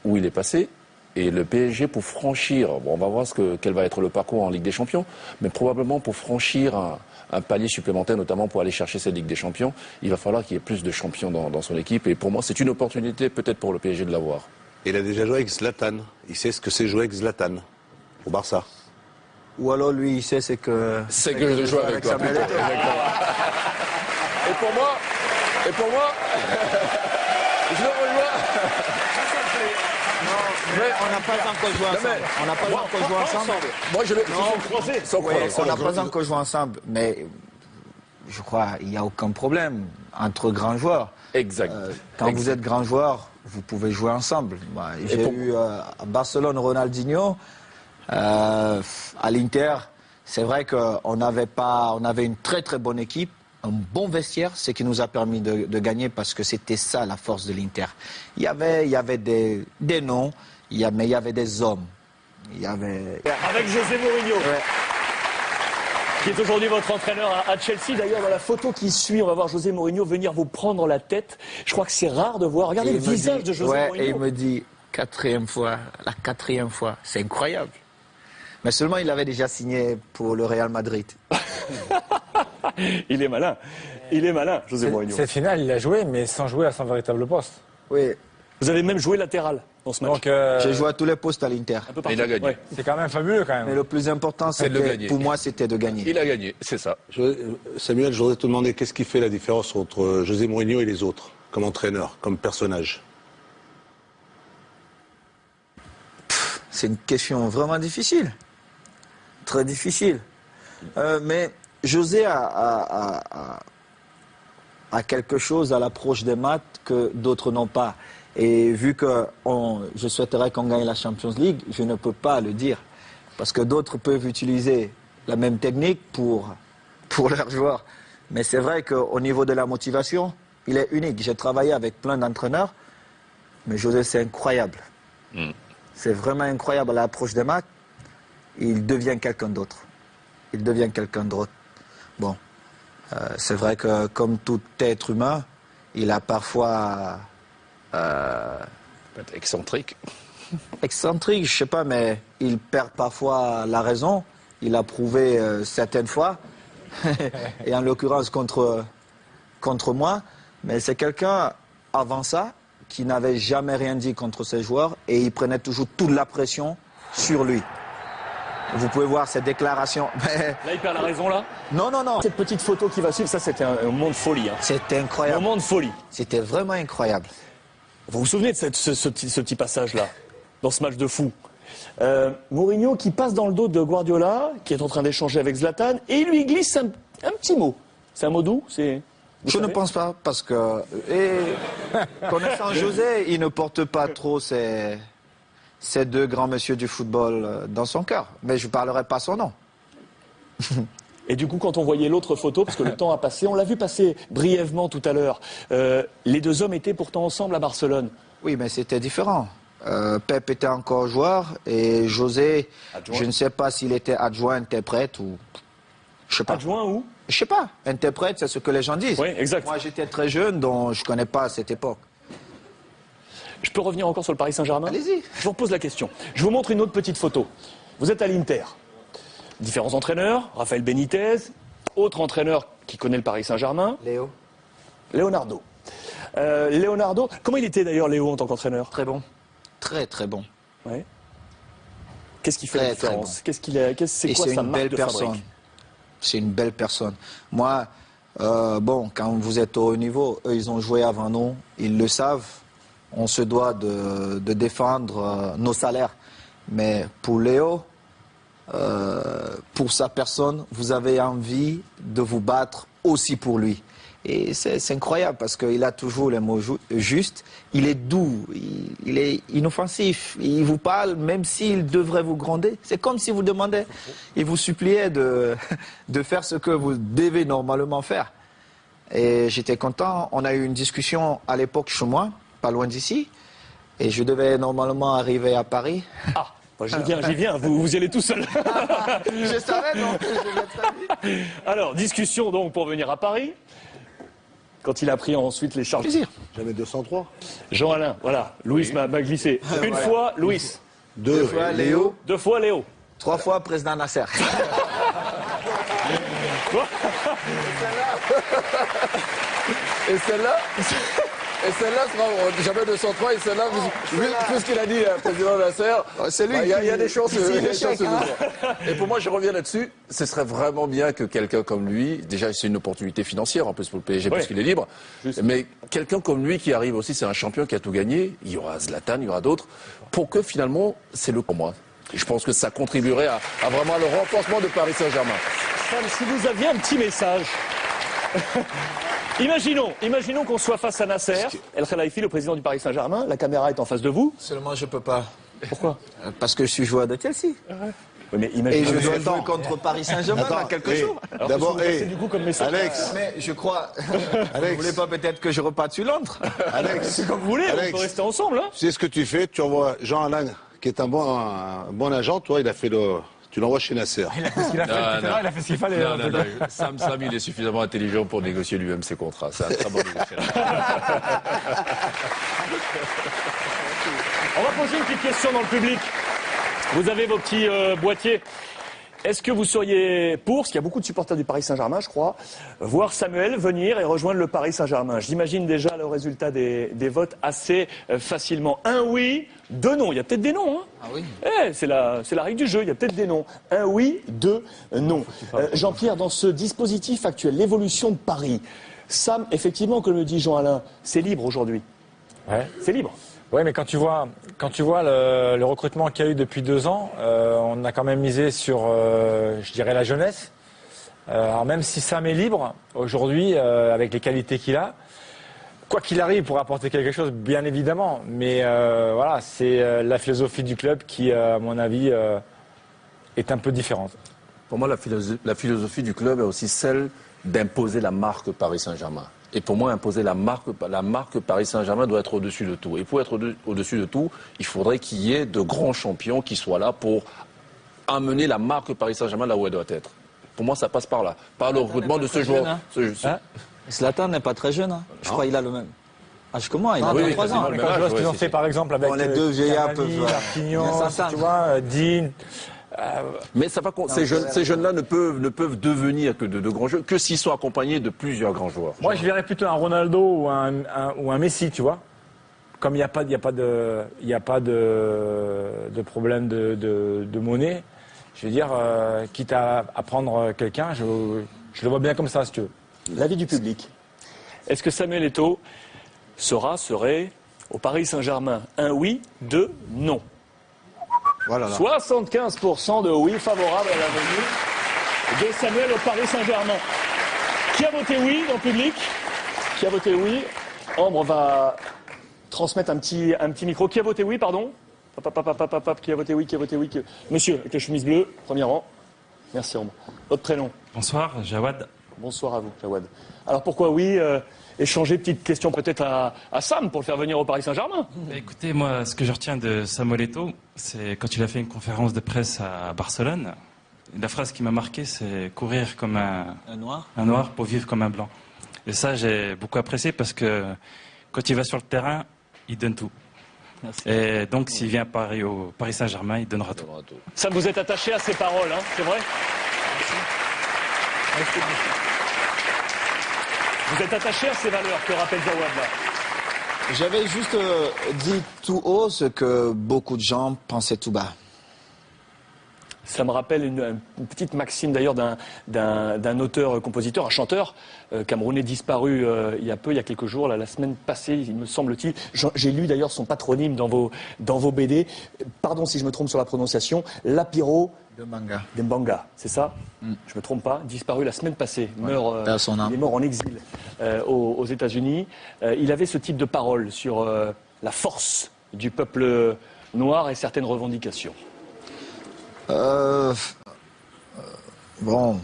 où il est passé. Et le PSG, pour franchir, bon, on va voir quel va être le parcours en Ligue des Champions, mais probablement pour franchir un palier supplémentaire, notamment pour aller chercher cette Ligue des Champions, il va falloir qu'il y ait plus de champions dans son équipe. Et pour moi, c'est une opportunité peut-être pour le PSG de l'avoir. Il a déjà joué avec Zlatan. Il sait ce que c'est jouer avec Zlatan au Barça. Ou alors lui, il sait c'est que je joue avec toi. Samuel Eto'o. Et pour moi, je le rejoins. Mais on n'a pas encore joué ensemble. On n'a pas encore joué ensemble. Moi, je l'ai croisé. On n'a pas encore joué ensemble, mais je crois qu'il n'y a aucun problème entre grands joueurs. Exact. Quand vous êtes grand joueur, vous pouvez jouer ensemble. J'ai eu à Barcelone Ronaldinho, à l'Inter. C'est vrai qu'on avait une très très bonne équipe, un bon vestiaire, ce qui nous a permis de gagner parce que c'était ça la force de l'Inter. Il y avait des noms, mais il y avait des hommes. Avec José Mourinho. Ouais. Qui est aujourd'hui votre entraîneur à Chelsea. D'ailleurs, dans la photo qui suit, on va voir José Mourinho venir vous prendre la tête. Je crois que c'est rare de voir. Regardez le visage de José Mourinho. Et il me dit, la quatrième fois, c'est incroyable. Mais seulement, il avait déjà signé pour le Real Madrid. Il est malin. Il est malin, José Mourinho. Cette finale, il a joué, mais sans jouer à son véritable poste. Oui, Vous avez même joué latéral dans ce match. Donc, j'ai joué à tous les postes à l'Inter. Un peu partout. Il a gagné. Ouais. c'est quand même fabuleux, quand Mais même. le plus important, C'est de le gagner. pour moi, c'était de gagner. Il a gagné, c'est ça. Samuel, je voudrais te demander qu'est-ce qui fait la différence entre José Mourinho et les autres, comme entraîneur, comme personnage? C'est une question vraiment difficile. Très difficile. Mais José a quelque chose à l'approche des matchs que d'autres n'ont pas. Et vu que je souhaiterais qu'on gagne la Champions League, je ne peux pas le dire. Parce que d'autres peuvent utiliser la même technique pour leurs joueurs. Mais c'est vrai qu'au niveau de la motivation, il est unique. J'ai travaillé avec plein d'entraîneurs, mais José, c'est incroyable. C'est vraiment incroyable à l'approche des matchs. Il devient quelqu'un d'autre. Il devient quelqu'un d'autre. Bon, c'est vrai que comme tout être humain, il a parfois... Excentrique. excentrique, je sais pas, mais il perd parfois la raison. Il a prouvé certaines fois, et en l'occurrence contre moi. Mais c'est quelqu'un, avant ça, qui n'avait jamais rien dit contre ses joueurs, et il prenait toujours toute la pression sur lui. Vous pouvez voir cette déclaration. Là, il perd la raison, là. Non, non, non. Cette petite photo qui va suivre, ça, c'était un moment de folie. Hein. C'était Un incroyable. moment de folie. C'était vraiment incroyable. Vous vous souvenez de ce petit passage-là, dans ce match de fou? Mourinho qui passe dans le dos de Guardiola, qui est en train d'échanger avec Zlatan, et il lui glisse un petit mot. C'est un mot doux? Je ne pense pas, parce que... connaissant José, il ne porte pas trop ces deux grands messieurs du football dans son cœur. Mais je ne parlerai pas son nom. Et du coup, quand on voyait l'autre photo, parce que le temps a passé, on l'a vu passer brièvement tout à l'heure, les deux hommes étaient pourtant ensemble à Barcelone. Oui, mais c'était différent. Pep était encore joueur et José, Adjoint. je ne sais pas s'il était adjoint, interprète ou... Je sais pas. Adjoint où? Je sais pas. Interprète, c'est ce que les gens disent. Oui, exact. Moi, j'étais très jeune, donc je ne connais pas cette époque. Je peux revenir encore sur le Paris Saint-Germain? Allez-y. Je vous repose la question. Je vous montre une autre petite photo. Vous êtes à l'Inter. Différents entraîneurs, Raphaël Benitez, autre entraîneur qui connaît le Paris Saint-Germain, Léo. Leonardo. Leonardo, comment il était d'ailleurs Léo en tant qu'entraîneur? Très bon. Très, très bon. Ouais. Qu'est-ce qui fait la Très, très différence? bon. Qu'est-ce qu'il a, c'est Et quoi c'est sa une marque belle de personne. fabrique? C'est une belle personne. Moi, bon, quand vous êtes au haut niveau, eux, ils ont joué avant nous, ils le savent. On se doit de défendre nos salaires. Mais pour Léo, pour sa personne, vous avez envie de vous battre aussi pour lui. Et c'est incroyable parce qu'il a toujours les mots justes. Il est doux, il est inoffensif. Il vous parle même s'il devrait vous gronder. C'est comme si vous demandez, il vous suppliait de faire ce que vous devez normalement faire. Et j'étais content. On a eu une discussion à l'époque chez moi, pas loin d'ici. Et je devais normalement arriver à Paris. Ah, moi, j'y viens, vous y allez tout seul. Je savais, non? Alors, discussion donc pour venir à Paris. Quand il a pris ensuite les charges. Plaisir. Jamais 203. Jean-Alain, voilà, Louis m'a glissé. Une Voilà. fois, Louis. Deux fois Léo. 2 fois, Léo. 3 fois président Nasser. Et celle-là, c'est marrant, jamais 203, et celle-là, vu tout ce qu'il a dit, président Nasser, c'est lui il y a qui- des chances. qui signe il y a le des chances chèque, hein. de- Et pour moi, je reviens là-dessus, ce serait vraiment bien que quelqu'un comme lui, déjà c'est une opportunité financière en plus pour le PSG parce Ouais. qu'il est libre, Juste. mais quelqu'un comme lui qui arrive aussi, c'est un champion qui a tout gagné, il y aura Zlatan, il y aura d'autres, pour que finalement, c'est le pour moi. Et je pense que ça contribuerait à vraiment le renforcement de Paris Saint-Germain. Sam, si vous aviez un petit message. Imaginons qu'on soit face à Nasser, El Khelaifi, le président du Paris Saint-Germain, la caméra est en face de vous. Seulement, je peux pas. Pourquoi? Parce que je suis joueur de Chelsea. Oui, mais Et imaginez. je dois attends. jouer contre Paris Saint-Germain Attends, dans quelques hey, jours. Alors, d'abord, qu'est-ce que vous passez, hey, du coup comme message. Alex, Mais je crois. Alex. Vous voulez pas peut-être que je reparte sur Londres? Alex, C'est comme vous voulez, on Alex. peut rester ensemble. Hein. tu sais ce que tu fais? Tu envoies Jean-Alain, qui est un bon agent, toi, il a fait tu l'envoies chez Nasser. Il a fait ce qu'il a fait tout à l'heure, il a fait ce qu'il fallait. Non, non, non. Sam, il est suffisamment intelligent pour négocier lui-même ses contrats. C'est un très bon négociateur. On va poser une petite question dans le public. Vous avez vos petits boîtiers. Est-ce que vous seriez pour, parce qu'il y a beaucoup de supporters du Paris Saint-Germain, je crois, voir Samuel venir et rejoindre le Paris Saint-Germain? J'imagine déjà le résultat des votes assez facilement. 1 oui, 2 non. Il y a peut-être des noms. Hein. Ah oui. C'est la règle du jeu, il y a peut-être des noms. 1 oui, 2 non. Jean-Pierre, dans ce dispositif actuel, l'évolution de Paris, Sam, effectivement, comme le dit Jean-Alain, c'est libre aujourd'hui. Ouais. C'est libre. Oui, mais quand tu vois le recrutement qu'il y a eu depuis 2 ans, on a quand même misé sur, je dirais, la jeunesse. Alors même si Sam est libre, aujourd'hui, avec les qualités qu'il a, quoi qu'il arrive, pour apporter quelque chose, bien évidemment. Mais voilà, c'est la philosophie du club qui, à mon avis, est un peu différente. Pour moi, la philosophie du club est aussi celle d'imposer la marque Paris Saint-Germain. Et pour moi, imposer la marque Paris Saint-Germain doit être au-dessus de tout. Et pour être au-dessus de tout, il faudrait qu'il y ait de grands champions qui soient là pour amener la marque Paris Saint-Germain là où elle doit être. Pour moi, ça passe par là. Par le recrutement de ce joueur. Hein Zlatan n'est pas très jeune. Hein. Je crois qu'il a le même âge que moi. Il a 23 ans. Mais quand je vois ce qu'ils ont fait, par exemple, avec les deux vieillards Cavani, Marquinhos, tu vois, Dean... Mais ça va, ces jeunes-là ne peuvent devenir que de grands joueurs que s'ils sont accompagnés de plusieurs grands joueurs. Moi, je verrais plutôt un Ronaldo ou un Messi, tu vois. Comme il n'y a pas de problème de monnaie, je veux dire, quitte à prendre quelqu'un, je le vois bien comme ça, si tu veux. L'avis du public. Est-ce que Samuel Eto'o serait au Paris Saint-Germain? 1 oui, 2 non. Voilà, 75% de oui favorable à la venue de Samuel au Paris Saint-Germain. Qui a voté oui dans le public? Qui a voté oui? Ambre va transmettre un petit micro. Qui a voté oui, pardon? Qui a voté oui? Monsieur, avec la chemise bleue, premier rang. Merci Ambre. Votre prénom? Bonsoir, Jawad. Bonsoir à vous, Jawad. Alors pourquoi oui échanger, petite question peut-être à Sam pour le faire venir au Paris Saint-Germain. Écoutez, moi, ce que je retiens de Samuel Eto'o, c'est quand il a fait une conférence de presse à Barcelone. La phrase qui m'a marqué, c'est courir comme un noir pour vivre comme un blanc. Et ça, j'ai beaucoup apprécié parce que quand il va sur le terrain, il donne tout. Merci. Et donc, s'il vient au Paris Saint-Germain, il donnera tout. Sam, vous êtes attaché à ces paroles, hein, c'est vrai? Merci. Vous êtes attaché à ces valeurs que rappelle Jawad là. J'avais juste dit tout haut ce que beaucoup de gens pensaient tout bas. Ça me rappelle une petite maxime d'ailleurs d'un auteur-compositeur, un chanteur camerounais disparu il y a quelques jours, la semaine passée, il me semble-t-il. J'ai lu d'ailleurs son patronyme dans vos BD. Pardon si je me trompe sur la prononciation. Lapiro Dembanga, c'est ça? Je me trompe pas. Disparu la semaine passée. Il est mort en exil aux États-Unis. Il avait ce type de parole sur la force du peuple noir et certaines revendications. Bon,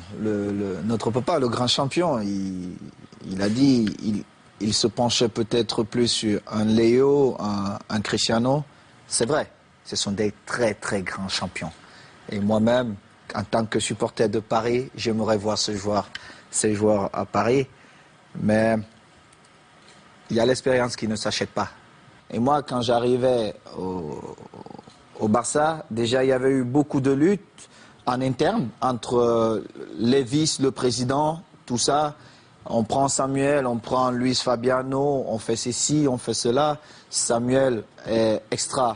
notre papa, le grand champion, il a dit, il se penchait peut-être plus sur un Léo, un Cristiano. C'est vrai, ce sont des très très grands champions. Et moi-même, en tant que supporter de Paris, j'aimerais voir ces joueurs à Paris. Mais il y a l'expérience qui ne s'achète pas. Et moi, quand j'arrivais au Barça, déjà il y avait eu beaucoup de luttes en interne entre les vices, le président, tout ça. On prend Samuel, on prend Luis Fabiano, on fait ceci, on fait cela. Samuel est extra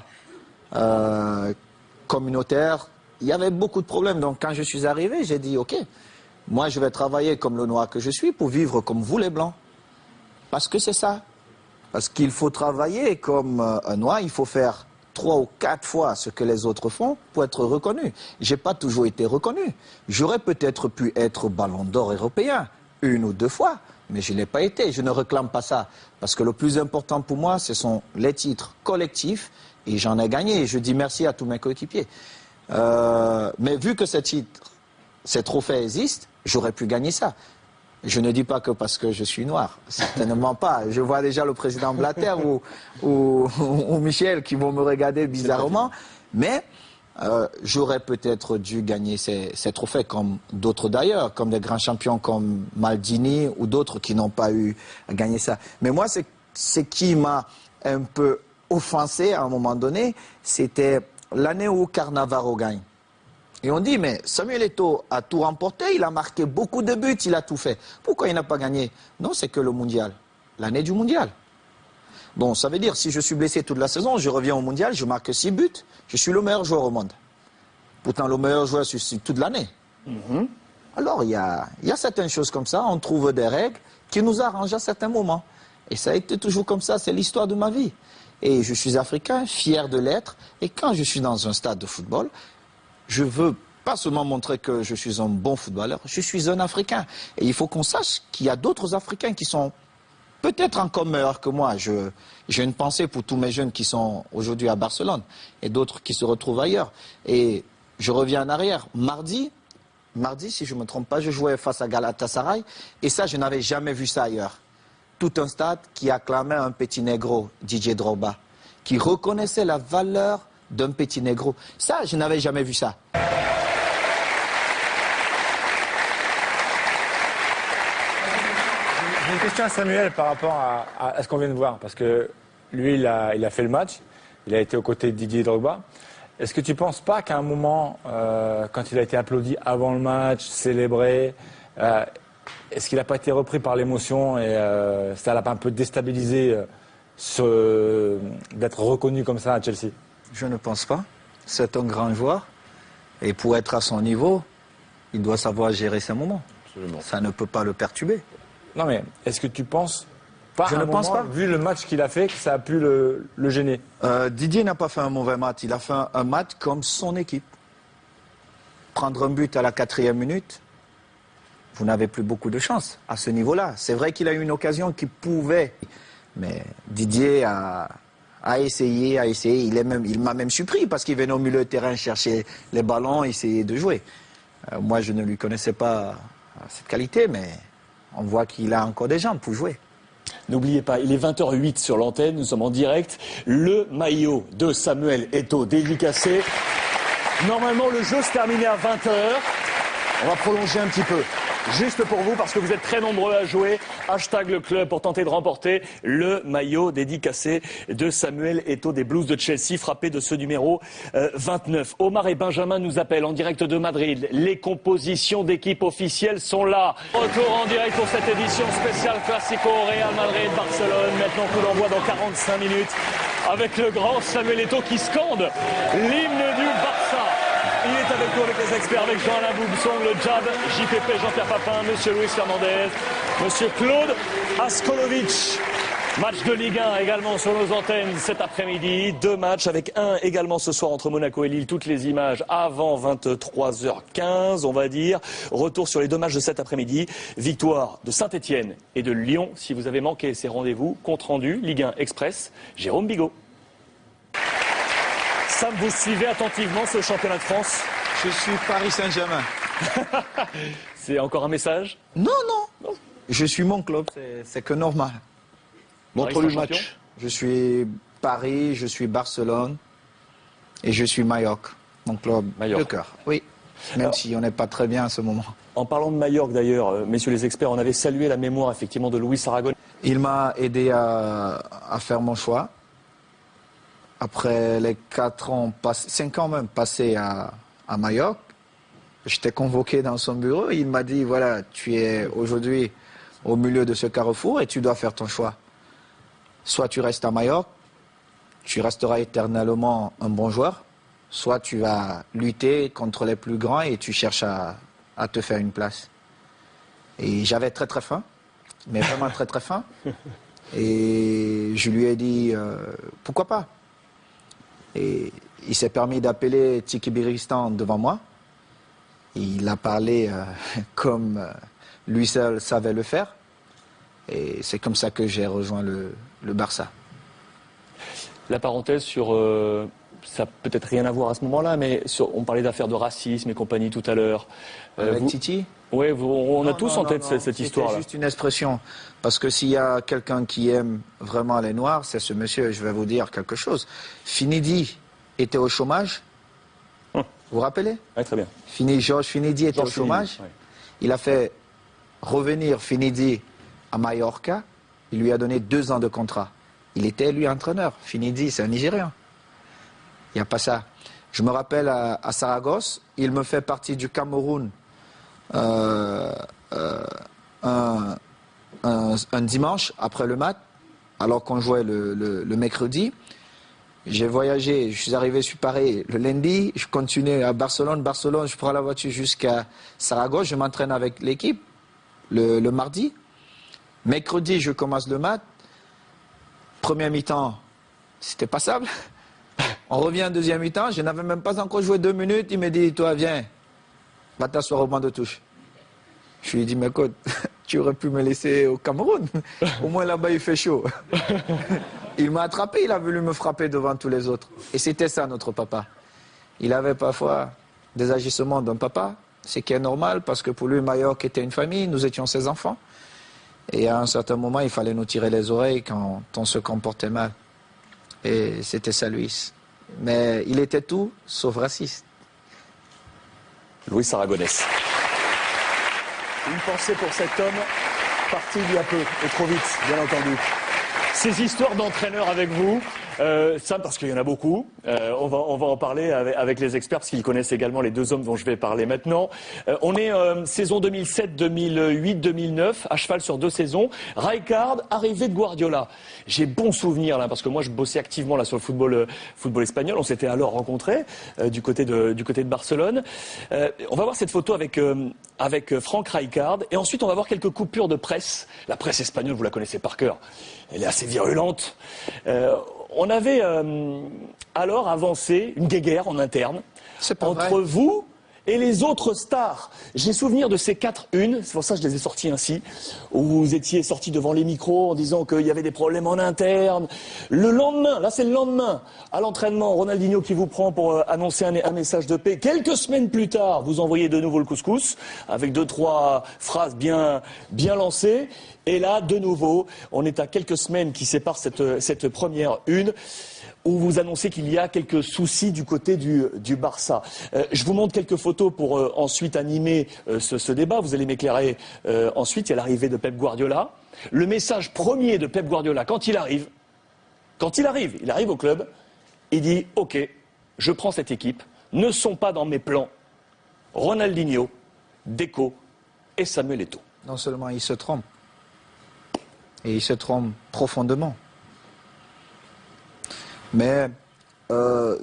communautaire. Il y avait beaucoup de problèmes. Donc quand je suis arrivé, j'ai dit ok, moi je vais travailler comme le noir que je suis pour vivre comme vous les blancs. Parce que c'est ça. Parce qu'il faut travailler comme un noir, il faut faire 3 ou 4 fois ce que les autres font pour être reconnu. Je n'ai pas toujours été reconnu. J'aurais peut-être pu être ballon d'or européen 1 ou 2 fois, mais je ne l'ai pas été. Je ne réclame pas ça. Parce que le plus important pour moi, ce sont les titres collectifs et j'en ai gagné. Je dis merci à tous mes coéquipiers. Mais vu que ces titres, ces trophées existent, j'aurais pu gagner ça. Je ne dis pas que parce que je suis noir, certainement pas. Je vois déjà le président Blatter ou Michel qui vont me regarder bizarrement, mais j'aurais peut-être dû gagner ces trophées comme d'autres d'ailleurs, comme des grands champions comme Maldini ou d'autres qui n'ont pas eu à gagner ça. Mais moi, ce qui m'a un peu offensé à un moment donné, c'était l'année où Cannavaro gagne. Et on dit, mais Samuel Eto'o a tout remporté, il a marqué beaucoup de buts, il a tout fait. Pourquoi il n'a pas gagné? Non, c'est que le mondial, l'année du mondial. Bon, ça veut dire, si je suis blessé toute la saison, je reviens au mondial, je marque 6 buts, je suis le meilleur joueur au monde. Pourtant, le meilleur joueur, c'est toute l'année. Alors, il y a certaines choses comme ça, on trouve des règles qui nous arrangent à certains moments. Et ça a été toujours comme ça, c'est l'histoire de ma vie. Et je suis africain, fier de l'être, et quand je suis dans un stade de football, je veux pas seulement montrer que je suis un bon footballeur, je suis un Africain. Et il faut qu'on sache qu'il y a d'autres Africains qui sont peut-être encore meilleurs que moi. J'ai une pensée pour tous mes jeunes qui sont aujourd'hui à Barcelone et d'autres qui se retrouvent ailleurs. Et je reviens en arrière. Mardi, si je ne me trompe pas, je jouais face à Galatasaray et ça, je n'avais jamais vu ça ailleurs. Tout un stade qui acclamait un petit négro, Didier Drogba, qui reconnaissait la valeur d'un petit négro. Ça, je n'avais jamais vu ça. J'ai une question à Samuel par rapport à ce qu'on vient de voir. Parce que lui, il a fait le match. Il a été aux côtés de Didier Drogba. Est-ce que tu ne penses pas qu'à un moment, quand il a été applaudi avant le match, célébré, est-ce qu'il n'a pas été repris par l'émotion et ça l'a pas un peu déstabilisé d'être reconnu comme ça à Chelsea? Je ne pense pas. C'est un grand joueur. Et pour être à son niveau, il doit savoir gérer ses moments. Absolument. Ça ne peut pas le perturber. Non mais, est-ce que tu penses pas, je ne pense pas. Vu le match qu'il a fait, que ça a pu le gêner? Didier n'a pas fait un mauvais match. Il a fait un match comme son équipe. Prendre un but à la 4e minute, vous n'avez plus beaucoup de chance à ce niveau-là. C'est vrai qu'il a eu une occasion qu'il pouvait. Mais Didier a essayé. Il m'a même surpris parce qu'il venait au milieu de terrain chercher les ballons, essayer de jouer. Moi, je ne lui connaissais pas cette qualité, mais on voit qu'il a encore des jambes pour jouer. N'oubliez pas, il est 20h08 sur l'antenne, nous sommes en direct. Le maillot de Samuel Eto'o dédicacé. Normalement, le jeu se terminait à 20h. On va prolonger un petit peu. Juste pour vous, parce que vous êtes très nombreux à jouer. Hashtag le club pour tenter de remporter le maillot dédicacé de Samuel Eto'o des Blues de Chelsea, frappé de ce numéro 29. Omar et Benjamin nous appellent en direct de Madrid. Les compositions d'équipe officielles sont là. Retour en direct pour cette édition spéciale Classico Real Madrid-Barcelone. Maintenant coup d'envoi dans 45 minutes avec le grand Samuel Eto'o qui scande l'hymne du Barça. Il est avec nous, avec les experts, avec Jean-Alain Boubson, le Jab, JPP, Jean-Pierre Papin, Monsieur Luis Fernandez, Monsieur Claude Askolovic. Match de Ligue 1 également sur nos antennes cet après-midi. 2 matchs avec un également ce soir entre Monaco et Lille. Toutes les images avant 23h15, on va dire. Retour sur les 2 matchs de cet après-midi. Victoire de Saint-Etienne et de Lyon. Si vous avez manqué ces rendez-vous, compte rendu, Ligue 1 Express, Jérôme Bigot. Sam, vous suivez attentivement ce championnat de France? Je suis Paris Saint-Germain. C'est encore un message? Non. Je suis mon club, c'est que normal. Montre le match. Je suis Paris, je suis Barcelone et je suis Majorque, mon club de cœur. Oui, même si on n'est pas très bien à ce moment. En parlant de Majorque d'ailleurs, messieurs les experts, on avait salué la mémoire effectivement de Luis Aragon. Il m'a aidé à faire mon choix. Après les 5 ans même passés à Majorque, j'étais convoqué dans son bureau. Il m'a dit, voilà, tu es aujourd'hui au milieu de ce carrefour et tu dois faire ton choix. Soit tu restes à Majorque, tu resteras éternellement un bon joueur, soit tu vas lutter contre les plus grands et tu cherches à te faire une place. Et j'avais très très faim, mais vraiment très très faim. Et je lui ai dit, pourquoi pas? Et il s'est permis d'appeler Tiki Biristan devant moi. Il a parlé comme lui seul savait le faire. Et c'est comme ça que j'ai rejoint le Barça. La parenthèse sur... ça n'a peut-être rien à voir à ce moment-là, mais on parlait d'affaires de racisme et compagnie tout à l'heure. Avec Titi? Oui, on a tous en tête cette histoire-là. C'est juste une expression. Parce que s'il y a quelqu'un qui aime vraiment les Noirs, c'est ce monsieur. Je vais vous dire quelque chose. Finidi était au chômage. Vous vous rappelez? Oui, très bien. Georges Finidi était au chômage. Ouais. Il a fait revenir Finidi à Mallorca. Il lui a donné 2 ans de contrat. Il était lui entraîneur. Finidi, c'est un Nigérian. Il n'y a pas ça. Je me rappelle à Saragosse, il me fait partie du Cameroun un dimanche après le match, alors qu'on jouait le mercredi. J'ai voyagé, je suis arrivé sur Paris le lundi, je continue à Barcelone. Barcelone, je prends la voiture jusqu'à Saragosse, je m'entraîne avec l'équipe le mardi. Mercredi, je commence le match. Première mi-temps, c'était passable. On revient en deuxième mi-temps, je n'avais même pas encore joué 2 minutes. Il me dit, toi viens, va t'asseoir au banc de touche. Je lui ai dit, mais écoute, tu aurais pu me laisser au Cameroun. Au moins là-bas, il fait chaud. Il m'a attrapé, il a voulu me frapper devant tous les autres. Et c'était ça, notre papa. Il avait parfois des agissements d'un papa, ce qui est normal, parce que pour lui, Mallorca était une famille, nous étions ses enfants. Et à un certain moment, il fallait nous tirer les oreilles quand on se comportait mal. Et c'était ça, Luis. Mais il était tout sauf raciste. Luis Aragonès. Une pensée pour cet homme parti il y a peu, et trop vite, bien entendu. Ces histoires d'entraîneurs avec vous, ça parce qu'il y en a beaucoup, on va en parler avec les experts parce qu'ils connaissent également les 2 hommes dont je vais parler maintenant. On est saison 2007, 2008, 2009, à cheval sur 2 saisons. Rijkaard, arrivée de Guardiola. J'ai bon souvenir là parce que moi je bossais activement là sur le football espagnol. On s'était alors rencontrés du côté de Barcelone. On va voir cette photo avec Frank Rijkaard et ensuite on va voir quelques coupures de presse. La presse espagnole, vous la connaissez par cœur. Elle est assez virulente. On avait alors avancé une guéguerre en interne entre vous et les autres stars. J'ai souvenir de ces 4-1, c'est pour ça que je les ai sortis ainsi, où vous étiez sortis devant les micros en disant qu'il y avait des problèmes en interne. Le lendemain, là c'est le lendemain, à l'entraînement, Ronaldinho qui vous prend pour annoncer un message de paix. Quelques semaines plus tard, vous envoyez de nouveau le couscous, avec 2-3 phrases bien lancées. Et là, de nouveau, on est à quelques semaines qui séparent cette première une, où vous annoncez qu'il y a quelques soucis du côté du Barça. Je vous montre quelques photos pour ensuite animer ce débat. Vous allez m'éclairer ensuite. Il y a l'arrivée de Pep Guardiola. Le message premier de Pep Guardiola, quand il arrive au club, il dit « Ok, je prends cette équipe, ne sont pas dans mes plans Ronaldinho, Deco et Samuel Eto'o. » Non seulement il se trompe, et il se trompe profondément. Mais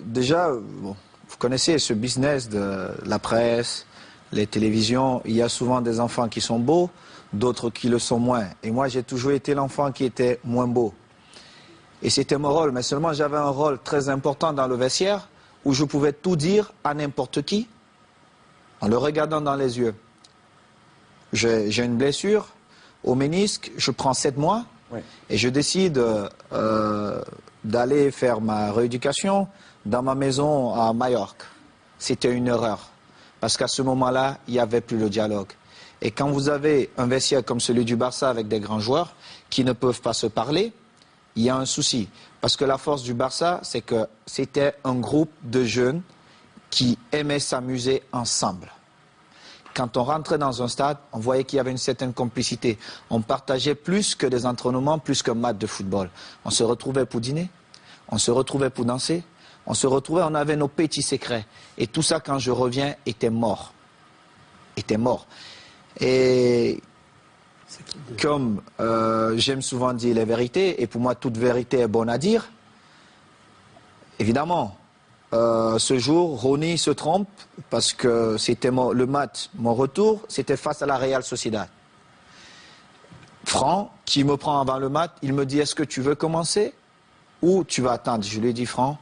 déjà, bon, vous connaissez ce business de la presse, les télévisions. Il y a souvent des enfants qui sont beaux, d'autres qui le sont moins. Et moi, j'ai toujours été l'enfant qui était moins beau. Et c'était mon rôle. Mais seulement, j'avais un rôle très important dans le vestiaire où je pouvais tout dire à n'importe qui en le regardant dans les yeux. J'ai une blessure au ménisque, je prends 7 mois et je décide d'aller faire ma rééducation dans ma maison à Majorque. C'était une erreur parce qu'à ce moment-là, il n'y avait plus le dialogue. Et quand vous avez un vestiaire comme celui du Barça avec des grands joueurs qui ne peuvent pas se parler, il y a un souci. Parce que la force du Barça, c'est que c'était un groupe de jeunes qui aimaient s'amuser ensemble. Quand on rentrait dans un stade, on voyait qu'il y avait une certaine complicité. On partageait plus que des entraînements, plus qu'un match de football. On se retrouvait pour dîner, on se retrouvait pour danser, on se retrouvait, on avait nos petits secrets. Et tout ça, quand je reviens, était mort. Était mort. Et comme j'aime souvent dire les vérités, et pour moi toute vérité est bonne à dire, évidemment, ce jour, Ronny se trompe parce que c'était le match, mon retour, c'était face à la Real Sociedad. Franck, qui me prend avant le match, il me dit, est-ce que tu veux commencer ou tu vas attendre? Je lui ai dit, Franck,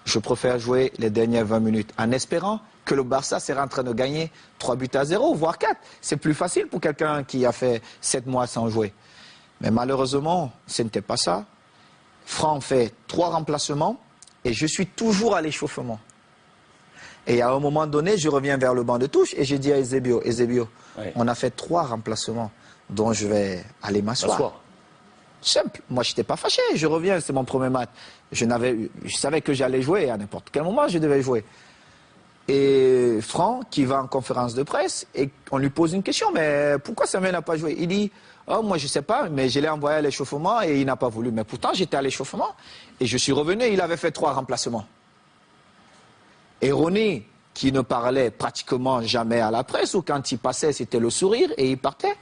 je préfère jouer les dernières 20 minutes en espérant que le Barça serait en train de gagner 3-0, voire 4. C'est plus facile pour quelqu'un qui a fait 7 mois sans jouer. Mais malheureusement, ce n'était pas ça. Franck fait 3 remplacements. Et je suis toujours à l'échauffement. Et à un moment donné, je reviens vers le banc de touche et j'ai dit à Eusebio, on a fait 3 remplacements dont je vais aller m'asseoir. Simple. Moi, je n'étais pas fâché. Je reviens, c'est mon premier match. Je savais que j'allais jouer à n'importe quel moment, je devais jouer. Et Franck, qui va en conférence de presse, et on lui pose une question, mais pourquoi Samuel n'a pas joué? Il dit, oh, moi je ne sais pas, mais je l'ai envoyé à l'échauffement et il n'a pas voulu. Mais pourtant, j'étais à l'échauffement et je suis revenu et il avait fait 3 remplacements. Et Ronny, qui ne parlait pratiquement jamais à la presse, ou quand il passait, c'était le sourire et il partait.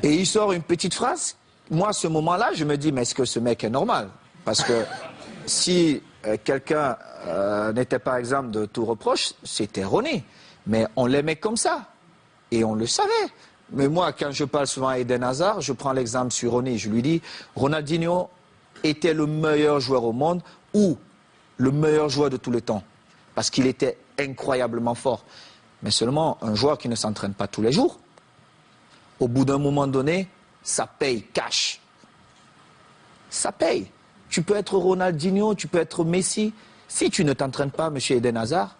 Et il sort une petite phrase. Moi, à ce moment-là, je me dis, mais est-ce que ce mec est normal? Parce que si quelqu'un n'était pas exempt de tout reproche, c'était Ronny. Mais on l'aimait comme ça. Et on le savait. Mais moi, quand je parle souvent à Eden Hazard, je prends l'exemple sur Ronny. Je lui dis, Ronaldinho était le meilleur joueur au monde ou le meilleur joueur de tous les temps. Parce qu'il était incroyablement fort. Mais seulement un joueur qui ne s'entraîne pas tous les jours, au bout d'un moment donné, ça paye cash. Ça paye. Tu peux être Ronaldinho, tu peux être Messi. Si tu ne t'entraînes pas, monsieur Eden Hazard,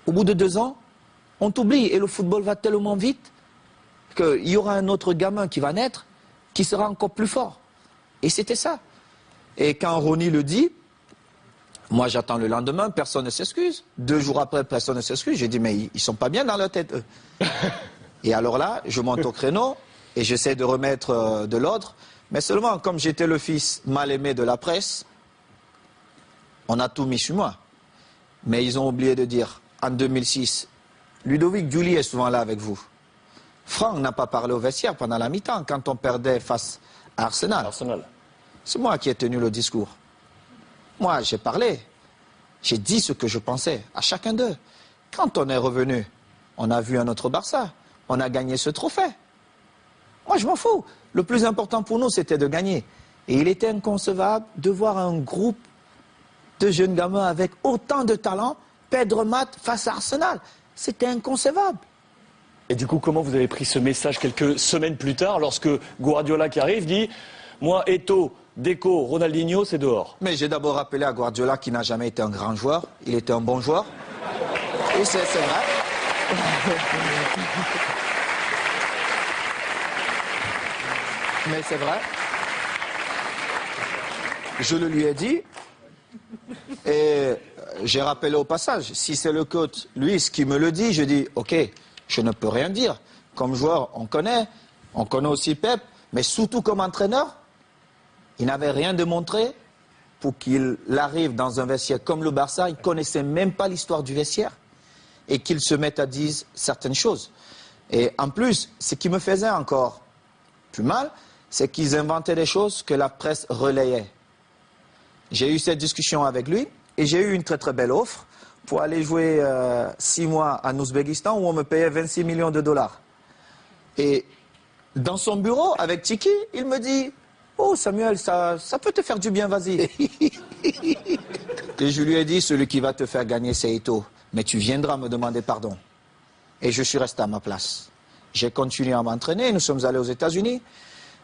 au bout de 2 ans, on t'oublie. Et le football va tellement vite qu'il y aura un autre gamin qui va naître, qui sera encore plus fort. Et c'était ça. Et quand Ronny le dit, moi j'attends le lendemain, personne ne s'excuse. 2 jours après, personne ne s'excuse. J'ai dit, mais ils sont pas bien dans leur tête, eux. Et alors là, je monte au créneau et j'essaie de remettre de l'ordre. Mais seulement, comme j'étais le fils mal aimé de la presse, on a tout mis sur moi. Mais ils ont oublié de dire, en 2006, Ludovic Giuli est souvent là avec vous. Franck n'a pas parlé au vestiaire pendant la mi-temps, quand on perdait face à Arsenal. C'est moi qui ai tenu le discours. Moi, j'ai parlé. J'ai dit ce que je pensais à chacun d'eux. Quand on est revenu, on a vu un autre Barça. On a gagné ce trophée. Moi, je m'en fous. Le plus important pour nous, c'était de gagner. Et il était inconcevable de voir un groupe de jeunes gamins avec autant de talent perdre match face à Arsenal. C'était inconcevable. Et du coup, comment vous avez pris ce message quelques semaines plus tard, lorsque Guardiola qui arrive dit « Moi, Eto'o, Deco, Ronaldinho, c'est dehors ». Mais j'ai d'abord rappelé à Guardiola qu'il n'a jamais été un grand joueur. Il était un bon joueur. Et c'est vrai. Mais c'est vrai. Je le lui ai dit. Et j'ai rappelé au passage, si c'est le coach, lui, ce qui me le dit, je dis, ok, je ne peux rien dire. Comme joueur, on connaît aussi Pep, mais surtout comme entraîneur, il n'avait rien démontré pour qu'il arrive dans un vestiaire comme le Barça, il ne connaissait même pas l'histoire du vestiaire, et qu'il se mette à dire certaines choses. Et en plus, ce qui me faisait encore plus mal, c'est qu'ils inventaient des choses que la presse relayait. J'ai eu cette discussion avec lui, et j'ai eu une très très belle offre pour aller jouer 6 mois en Ouzbékistan où on me payait 26 millions de dollars. Et dans son bureau, avec Tiki, il me dit « Oh Samuel, ça peut te faire du bien, vas-y ». Et je lui ai dit « Celui qui va te faire gagner, c'est Eto'o. Mais tu viendras me demander pardon ». Et je suis resté à ma place. J'ai continué à m'entraîner, nous sommes allés aux États-Unis,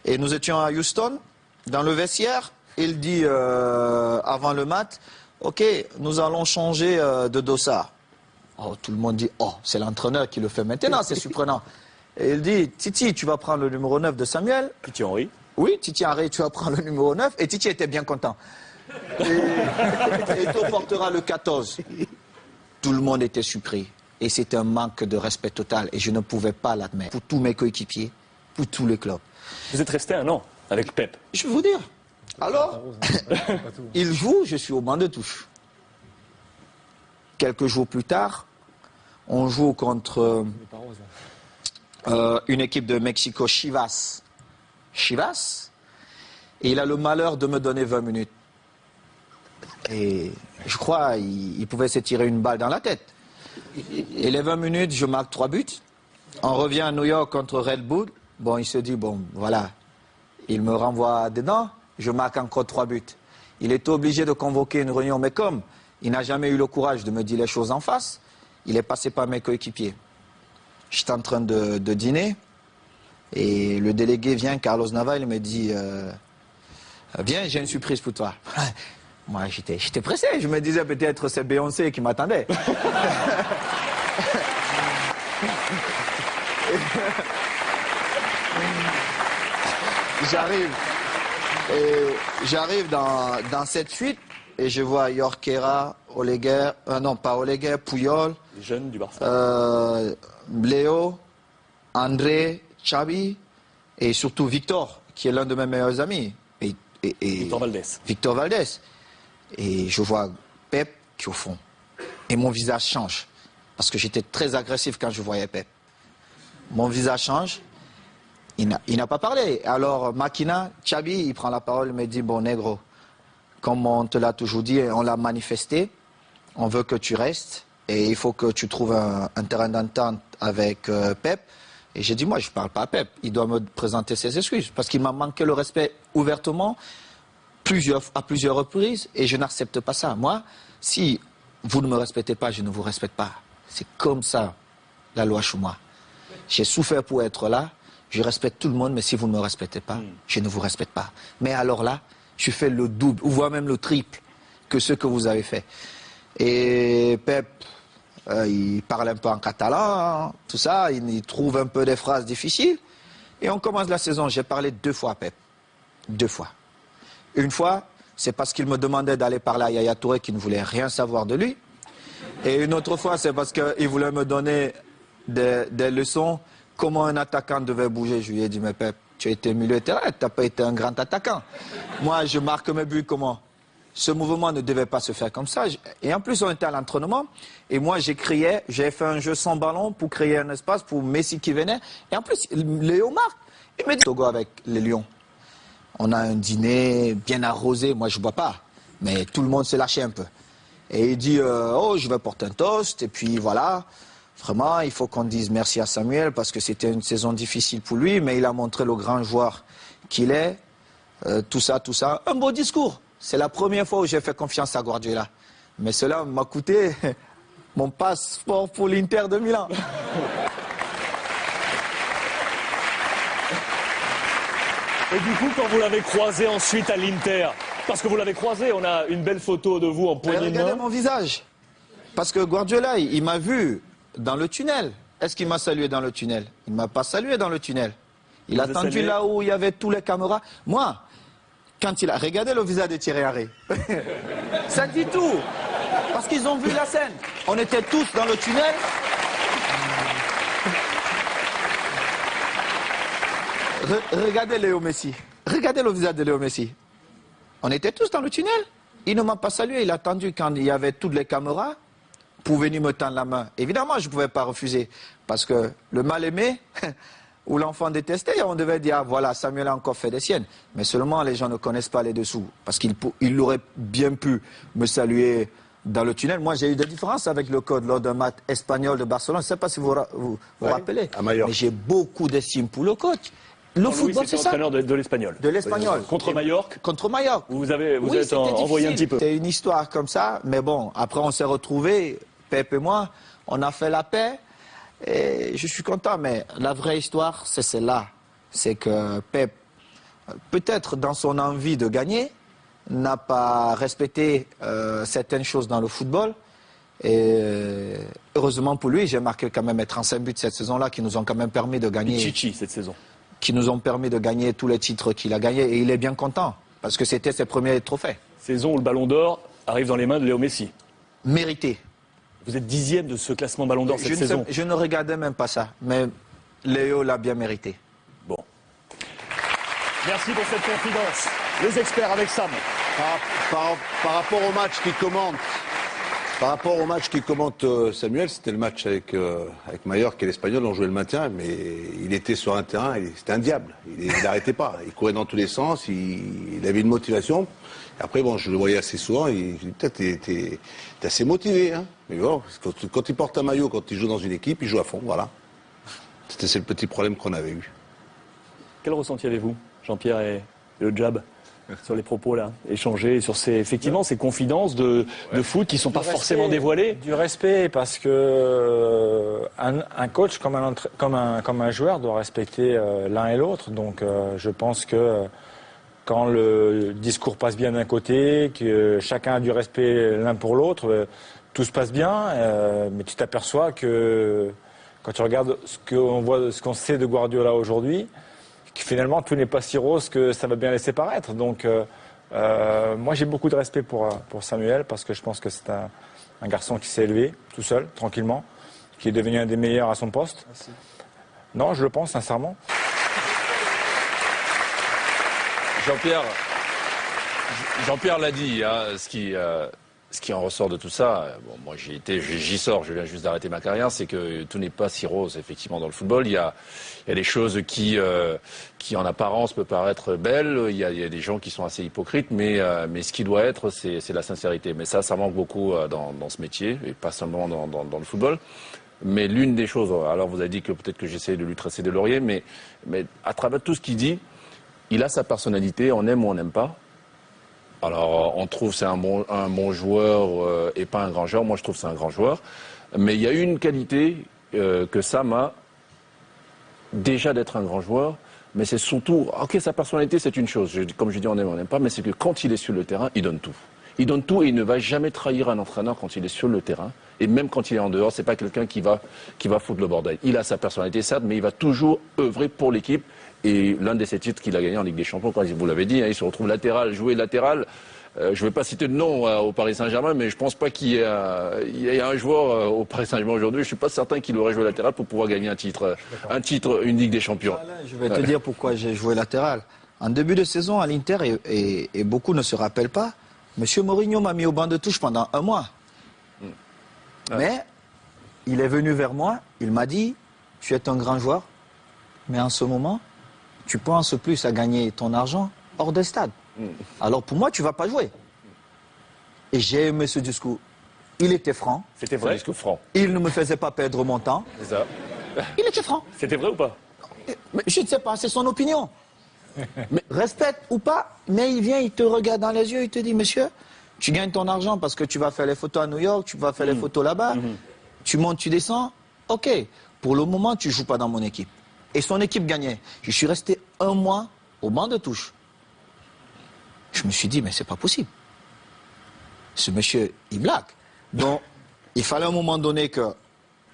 et nous étions à Houston, dans le vestiaire. Il dit avant le match, ok, nous allons changer de dossard. Oh, tout le monde dit, oh, c'est l'entraîneur qui le fait maintenant, c'est surprenant. Et il dit, Titi, tu vas prendre le numéro 9 de Samuel. Titi Henry. Oui, Titi Henry, tu vas prendre le numéro 9. Et Titi était bien content. Et Eto'o portera le 14. Tout le monde était surpris. Et c'était un manque de respect total. Et je ne pouvais pas l'admettre. Pour tous mes coéquipiers, pour tous les clubs. Vous êtes resté 1 an avec Pep. Je vais vous dire. Alors, il joue, je suis au banc de touche. Quelques jours plus tard, on joue contre une équipe de Mexico, Chivas. Chivas. Et il a le malheur de me donner 20 minutes. Et je crois qu'il pouvait se tirer une balle dans la tête. Et les 20 minutes, je marque 3 buts. On revient à New York contre Red Bull. Bon, il se dit, bon, voilà. Il me renvoie dedans. Je marque encore 3 buts. Il était obligé de convoquer une réunion, mais comme il n'a jamais eu le courage de me dire les choses en face, il est passé par mes coéquipiers. J'étais en train de dîner, et le délégué vient, Carlos Nava, il me dit viens, j'ai une surprise pour toi. Moi, j'étais pressé, je me disais peut-être c'est Beyoncé qui m'attendait. J'arrive dans cette suite et je vois Jorquera, Oleguer, non pas Oleguer, Puyol, les jeunes du Barça, Léo, André, Xavi et surtout Victor, qui est l'un de mes meilleurs amis. Et Victor Valdés. Victor Valdés. Et je vois Pep qui est au fond. Et mon visage change. Parce que j'étais très agressif quand je voyais Pep. Mon visage change. Il n'a pas parlé. Alors, Makina, Chabi, il prend la parole, il me dit, bon, négro, comme on te l'a toujours dit, on l'a manifesté, on veut que tu restes, et il faut que tu trouves un terrain d'entente avec Pep. Et j'ai dit, moi, je ne parle pas à Pep, il doit me présenter ses excuses, parce qu'il m'a manqué le respect ouvertement, à plusieurs reprises, et je n'accepte pas ça. Moi, si vous ne me respectez pas, je ne vous respecte pas. C'est comme ça, la loi Chouma. J'ai souffert pour être là. Je respecte tout le monde, mais si vous ne me respectez pas, je ne vous respecte pas. Mais alors là, je fais le double, ou voire même le triple que ce que vous avez fait. Et Pep, il parle un peu en catalan, tout ça, il trouve un peu des phrases difficiles. Et on commence la saison, j'ai parlé 2 fois à Pep. 2 fois. Une fois, c'est parce qu'il me demandait d'aller parler à Yaya Touré qui ne voulait rien savoir de lui. Et une autre fois, c'est parce qu'il voulait me donner des leçons. Comment un attaquant devait bouger. Je lui ai dit, mais Pep, tu as été milieu de terrain, tu n'as pas été un grand attaquant. Moi, je marque mes buts comment? Ce mouvement ne devait pas se faire comme ça. Et en plus, on était à l'entraînement. Et moi, j'ai fait un jeu sans ballon pour créer un espace pour Messi qui venait. Et en plus, Léo marque. Il me dit, Togo avec les Lions. On a un dîner bien arrosé. Moi, je ne bois pas. Mais tout le monde s'est lâché un peu. Et il dit, oh, je vais porter un toast. Et puis voilà. Vraiment, il faut qu'on dise merci à Samuel parce que c'était une saison difficile pour lui, mais il a montré le grand joueur qu'il est. Tout ça. Un beau discours. C'est la première fois où j'ai fait confiance à Guardiola. Mais cela m'a coûté mon passeport pour l'Inter de Milan. Et du coup, quand vous l'avez croisé ensuite à l'Inter, parce que vous l'avez croisé, on a une belle photo de vous en poignée de main. Regardez mon visage. Parce que Guardiola, il m'a vu dans le tunnel. Est-ce qu'il m'a salué dans le tunnel? Il ne m'a pas salué dans le tunnel. Il a attendu là où il y avait tous les caméras. Moi, quand il a regardé le visage de Thierry Henry, ça dit tout. Parce qu'ils ont vu la scène. On était tous dans le tunnel. Regardez Léo Messi. Regardez le visage de Léo Messi. On était tous dans le tunnel. Il ne m'a pas salué. Il a attendu quand il y avait toutes les caméras pour venir me tendre la main. Évidemment, je ne pouvais pas refuser. Parce que le mal-aimé, ou l'enfant détesté, on devait dire, ah, voilà, Samuel a encore fait des siennes. Mais seulement, les gens ne connaissent pas les dessous. Parce qu'il aurait bien pu me saluer dans le tunnel. Moi, j'ai eu des différences avec le code lors d'un match espagnol de Barcelone. Je ne sais pas si vous vous rappelez. Mais j'ai beaucoup d'estime pour le coach. Le football, c'est ça. Entraîneur de l'Espagnol. De l'Espagnol. Contre Majorque. Contre Majorque. Vous êtes envoyé un petit peu. C'est une histoire comme ça, mais bon, après on s'est retrouvés, Pep et moi, on a fait la paix, et je suis content, mais la vraie histoire, c'est celle-là. C'est que Pep, peut-être dans son envie de gagner, n'a pas respecté certaines choses dans le football. Et heureusement pour lui, j'ai marqué quand même 35 buts cette saison-là qui nous ont quand même permis de gagner. Chichi cette saison. Qui nous ont permis de gagner tous les titres qu'il a gagnés. Et il est bien content, parce que c'était ses premiers trophées. Saison où le Ballon d'Or arrive dans les mains de Léo Messi. Mérité. Vous êtes 10e de ce classement Ballon d'Or cette saison. Je ne regardais même pas ça, mais Léo l'a bien mérité. Bon. Merci pour cette confidence. Les experts avec Sam. Par rapport au match qu'il commente, Samuel, c'était le match avec Majorque et l'Espagnol, on jouait le maintien, mais il était sur un terrain, c'était un diable. Il n'arrêtait pas, il courait dans tous les sens, il avait une motivation. Et après, bon, je le voyais assez souvent, t'es assez motivé, hein. Mais bon, quand il porte un maillot, quand il joue dans une équipe, il joue à fond, voilà. C'est le petit problème qu'on avait eu. Quel ressenti avez-vous, Jean-Pierre et le Jab, sur les propos là, échangés, sur ces confidences de foot qui ne sont pas forcément dévoilées? Du respect, parce que un coach comme un joueur doit respecter l'un et l'autre. Donc je pense que quand le discours passe bien d'un côté, que chacun a du respect l'un pour l'autre, tout se passe bien, mais tu t'aperçois que quand tu regardes ce qu'on sait de Guardiola aujourd'hui, que finalement tout n'est pas si rose que ça va bien laisser paraître. Donc moi j'ai beaucoup de respect pour Samuel, parce que je pense que c'est un garçon qui s'est élevé tout seul, tranquillement, qui est devenu un des meilleurs à son poste. Merci. Non, je le pense sincèrement. Jean-Pierre l'a dit, hein, ce qui en ressort de tout ça, bon, moi j'y sors, je viens juste d'arrêter ma carrière, c'est que tout n'est pas si rose effectivement dans le football. Il y a des choses qui en apparence peuvent paraître belles, il y a des gens qui sont assez hypocrites, mais ce qui doit être, c'est la sincérité. Mais ça manque beaucoup dans ce métier, et pas seulement dans le football. Mais l'une des choses, alors vous avez dit que peut-être que j'essaie de lui tresser des lauriers, mais à travers tout ce qu'il dit, il a sa personnalité, on aime ou on n'aime pas. Alors, on trouve que c'est un bon joueur et pas un grand joueur. Moi, je trouve que c'est un grand joueur. Mais il y a une qualité que Sam a, déjà d'être un grand joueur. Mais c'est surtout, ok, sa personnalité, c'est une chose. Comme je dis, on aime ou on n'aime pas. Mais c'est que quand il est sur le terrain, il donne tout. Il donne tout et il ne va jamais trahir un entraîneur quand il est sur le terrain. Et même quand il est en dehors, c'est pas quelqu'un qui va foutre le bordel. Il a sa personnalité, certes, mais il va toujours œuvrer pour l'équipe. Et l'un de ses titres qu'il a gagné en Ligue des Champions, quand vous l'avez dit, il se retrouve latéral, jouer latéral. Je ne vais pas citer de nom au Paris Saint-Germain, mais je ne pense pas qu'il y ait un joueur au Paris Saint-Germain aujourd'hui. Je ne suis pas certain qu'il aurait joué latéral pour pouvoir gagner un titre, une Ligue des Champions. Je vais te dire pourquoi j'ai joué latéral. En début de saison à l'Inter, et beaucoup ne se rappellent pas, M. Mourinho m'a mis au banc de touche pendant 1 mois. Mais il est venu vers moi, il m'a dit, tu es un grand joueur, mais en ce moment, tu penses plus à gagner ton argent hors des stades. Alors pour moi, tu ne vas pas jouer. Et j'ai aimé ce discours. Il était franc. C'était vrai. Discours franc. Il ne me faisait pas perdre mon temps. C'est ça. Il était franc. C'était vrai ou pas? Mais je ne sais pas, c'est son opinion. Mais respecte ou pas, mais il vient, il te regarde dans les yeux, il te dit, monsieur, tu gagnes ton argent parce que tu vas faire les photos à New York, tu vas faire les photos là-bas, tu montes, tu descends, ok. Pour le moment, tu ne joues pas dans mon équipe. Et son équipe gagnait. Je suis resté 1 mois au banc de touche. Je me suis dit, mais c'est pas possible. Ce monsieur, il blague. Donc, il fallait à un moment donné que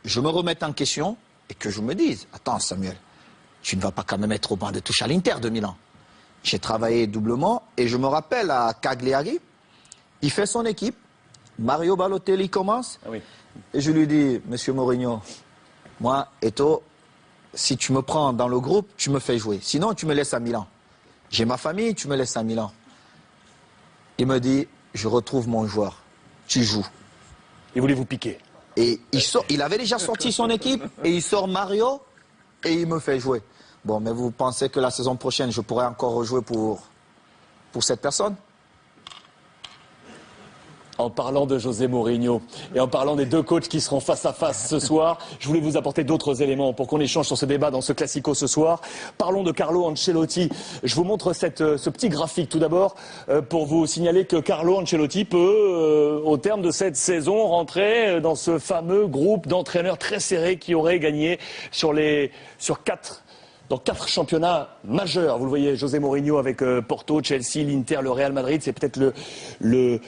je me remette en question et que je me dise, attends Samuel, tu ne vas pas quand même être au banc de touche à l'Inter de Milan. J'ai travaillé doublement et je me rappelle à Cagliari, il fait son équipe, Mario Balotelli commence, et je lui dis, monsieur Mourinho, moi, Eto'o, si tu me prends dans le groupe, tu me fais jouer. Sinon, tu me laisses à Milan. J'ai ma famille, tu me laisses à Milan. Il me dit, je retrouve mon joueur. Tu joues. Il voulait vous piquer. Et il avait déjà sorti son équipe, et il sort Mario, et il me fait jouer. Bon, mais vous pensez que la saison prochaine, je pourrais encore rejouer pour cette personne ? En parlant de José Mourinho et en parlant des 2 coachs qui seront face à face ce soir, je voulais vous apporter d'autres éléments pour qu'on échange sur ce débat dans ce Classico ce soir. Parlons de Carlo Ancelotti. Je vous montre ce petit graphique tout d'abord pour vous signaler que Carlo Ancelotti peut, au terme de cette saison, rentrer dans ce fameux groupe d'entraîneurs très serré qui aurait gagné dans 4 championnats majeurs. Vous le voyez, José Mourinho avec Porto, Chelsea, l'Inter, le Real Madrid, c'est peut-être le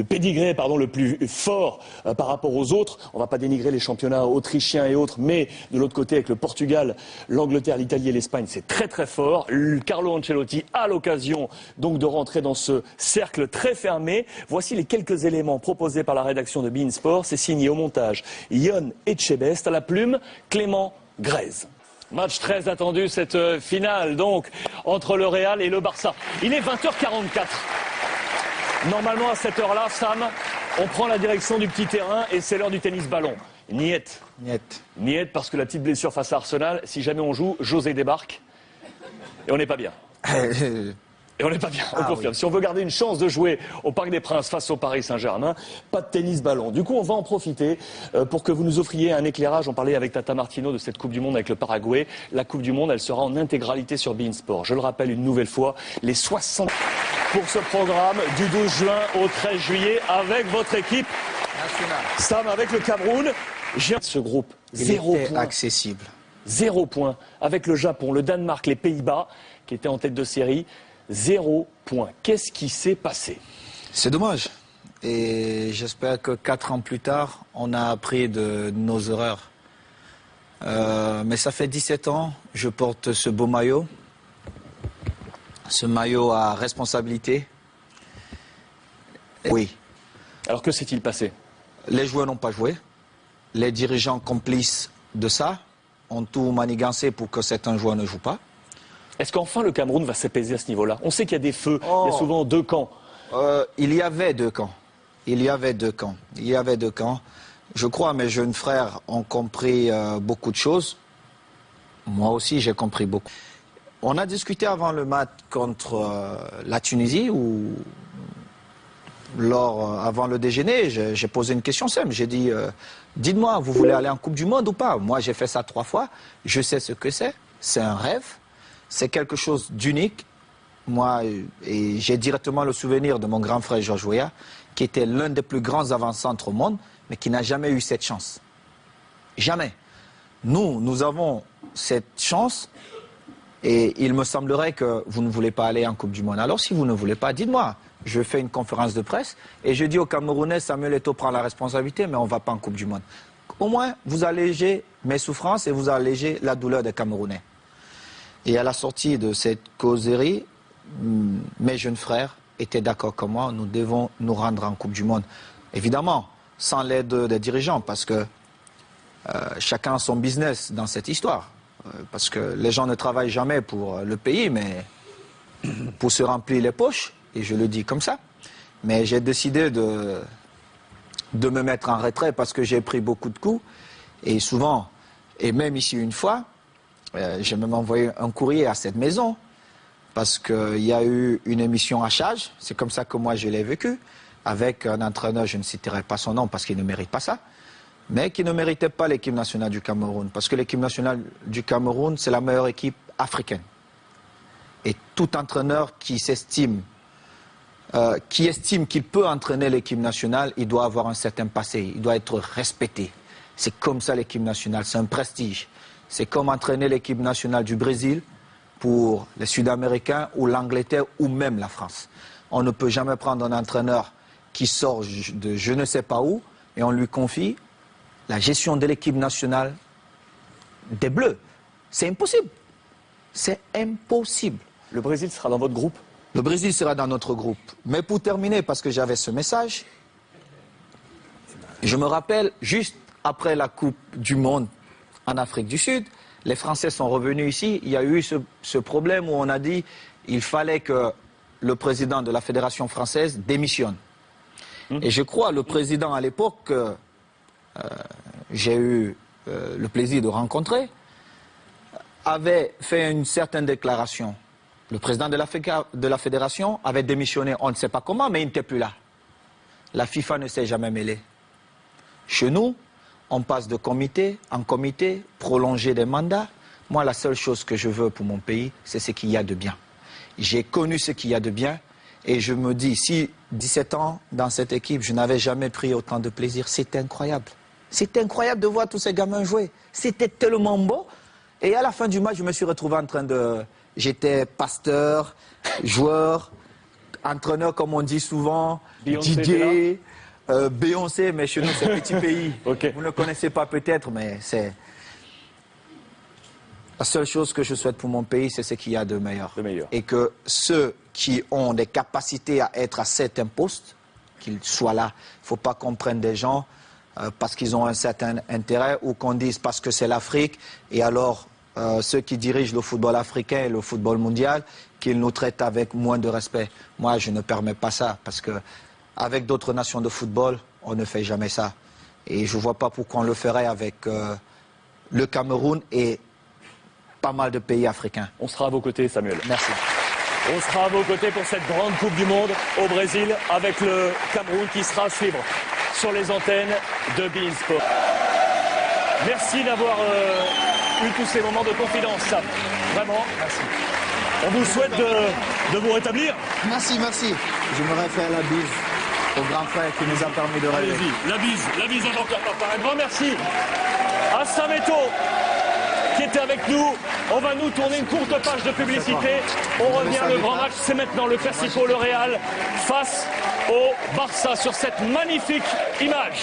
pédigré le plus fort par rapport aux autres. On ne va pas dénigrer les championnats autrichiens et autres, mais de l'autre côté, avec le Portugal, l'Angleterre, l'Italie et l'Espagne, c'est très très fort. Carlo Ancelotti a l'occasion donc de rentrer dans ce cercle très fermé. Voici les quelques éléments proposés par la rédaction de beIN Sport. C'est signé au montage Yon Etchebest, à la plume Clément Grèze. Match très attendu, cette finale donc entre le Real et le Barça. Il est 20h44. Normalement à cette heure-là, Sam, on prend la direction du petit terrain et c'est l'heure du tennis-ballon. Niet. Niet parce que la petite blessure face à Arsenal, si jamais on joue, José débarque et on n'est pas bien. Et on n'est pas bien, on confirme. Oui. Si on veut garder une chance de jouer au Parc des Princes face au Paris Saint-Germain, pas de tennis-ballon. Du coup, on va en profiter pour que vous nous offriez un éclairage. On parlait avec Tata Martino de cette Coupe du Monde avec le Paraguay. La Coupe du Monde, elle sera en intégralité sur beIN Sport. Je le rappelle une nouvelle fois, les 60 pour ce programme du 12 juin au 13 juillet avec votre équipe nationale. Sam, avec le Cameroun. J'ai ce groupe, 0 points. Accessible. 0 points. Avec le Japon, le Danemark, les Pays-Bas, qui étaient en tête de série. 0 points. Qu'est-ce qui s'est passé? C'est dommage. Et j'espère que 4 ans plus tard, on a appris de nos erreurs. Mais ça fait 17 ans, je porte ce beau maillot. Ce maillot à responsabilité. Oui. Alors que s'est-il passé? Les joueurs n'ont pas joué. Les dirigeants complices de ça ont tout manigancé pour que certains joueurs ne jouent pas. Est-ce qu'enfin le Cameroun va s'apaiser à ce niveau-là? On sait qu'il y a des feux, il y a souvent 2 camps. Il y avait 2 camps. Il y avait deux camps. Il y avait deux camps. Je crois mes jeunes frères ont compris beaucoup de choses. Moi aussi, j'ai compris beaucoup. On a discuté avant le match contre la Tunisie ou avant le déjeuner, j'ai posé une question simple. J'ai dit, dites-moi, vous voulez aller en Coupe du Monde ou pas? Moi, j'ai fait ça 3 fois. Je sais ce que c'est. C'est un rêve. C'est quelque chose d'unique. Moi, et j'ai directement le souvenir de mon grand frère Georges Weah, qui était l'un des plus grands avant-centres au monde, mais qui n'a jamais eu cette chance. Jamais. Nous avons cette chance et il me semblerait que vous ne voulez pas aller en Coupe du Monde. Alors si vous ne voulez pas, dites-moi. Je fais une conférence de presse et je dis aux Camerounais, Samuel Eto'o prend la responsabilité, mais on ne va pas en Coupe du Monde. Au moins, vous allégez mes souffrances et vous allégez la douleur des Camerounais. Et à la sortie de cette causerie, mes jeunes frères étaient d'accord comme moi, nous devons nous rendre en Coupe du Monde. Évidemment, sans l'aide des dirigeants, parce que chacun a son business dans cette histoire. Parce que les gens ne travaillent jamais pour le pays, mais pour se remplir les poches, et je le dis comme ça. Mais j'ai décidé de me mettre en retrait parce que j'ai pris beaucoup de coups. Et souvent, et même ici une fois, j'ai même envoyé un courrier à cette maison parce qu'il y a eu une émission à charge, c'est comme ça que moi je l'ai vécu, avec un entraîneur, je ne citerai pas son nom parce qu'il ne mérite pas ça, mais qui ne méritait pas l'équipe nationale du Cameroun. Parce que l'équipe nationale du Cameroun, c'est la meilleure équipe africaine. Et tout entraîneur qui estime qu'il peut entraîner l'équipe nationale, il doit avoir un certain passé, il doit être respecté. C'est comme ça l'équipe nationale, c'est un prestige. C'est comme entraîner l'équipe nationale du Brésil pour les Sud-Américains ou l'Angleterre ou même la France. On ne peut jamais prendre un entraîneur qui sort de je ne sais pas où et on lui confie la gestion de l'équipe nationale des Bleus. C'est impossible. C'est impossible. Le Brésil sera dans votre groupe? Le Brésil sera dans notre groupe. Mais pour terminer, parce que j'avais ce message, je me rappelle, juste après la Coupe du Monde en Afrique du Sud, les Français sont revenus ici. Il y a eu ce problème où on a dit qu'il fallait que le président de la Fédération française démissionne. Et je crois le président à l'époque que j'ai eu le plaisir de rencontrer avait fait une certaine déclaration. Le président de la fédération avait démissionné, on ne sait pas comment, mais il n'était plus là. La FIFA ne s'est jamais mêlée. Chez nous, on passe de comité en comité, prolonger des mandats. Moi, la seule chose que je veux pour mon pays, c'est ce qu'il y a de bien. J'ai connu ce qu'il y a de bien et je me dis, si 17 ans dans cette équipe, je n'avais jamais pris autant de plaisir, c'était incroyable. C'était incroyable de voir tous ces gamins jouer. C'était tellement beau. Et à la fin du match, je me suis retrouvé en train de... J'étais pasteur, joueur, entraîneur, comme on dit souvent, DJ, Beyoncé, mais chez nous, c'est un petit pays. Okay. Vous ne le connaissez pas peut-être, mais c'est... La seule chose que je souhaite pour mon pays, c'est ce qu'il y a de meilleur. Et que ceux qui ont des capacités à être à certains postes, qu'ils soient là. Il ne faut pas qu'on prenne des gens parce qu'ils ont un certain intérêt ou qu'on dise parce que c'est l'Afrique et alors... ceux qui dirigent le football africain et le football mondial, qu'ils nous traitent avec moins de respect. Moi, je ne permets pas ça, parce que avec d'autres nations de football, on ne fait jamais ça. Et je ne vois pas pourquoi on le ferait avec le Cameroun et pas mal de pays africains. On sera à vos côtés, Samuel. Merci. On sera à vos côtés pour cette grande Coupe du Monde au Brésil, avec le Cameroun qui sera à suivre sur les antennes de beIN Sport. Merci d'avoir... eu tous ces moments de confidence, Sam. Vraiment. Merci. On vous souhaite de vous rétablir. Merci, merci. Je me réfère à la bise au grand frère qui nous a permis de rêver. Allez-y, la bise avant papa. Un grand merci à Sam Eto'o qui était avec nous. On va nous tourner une courte page de publicité. On revient, le grand match, c'est maintenant le Classico, le Real face au Barça sur cette magnifique image.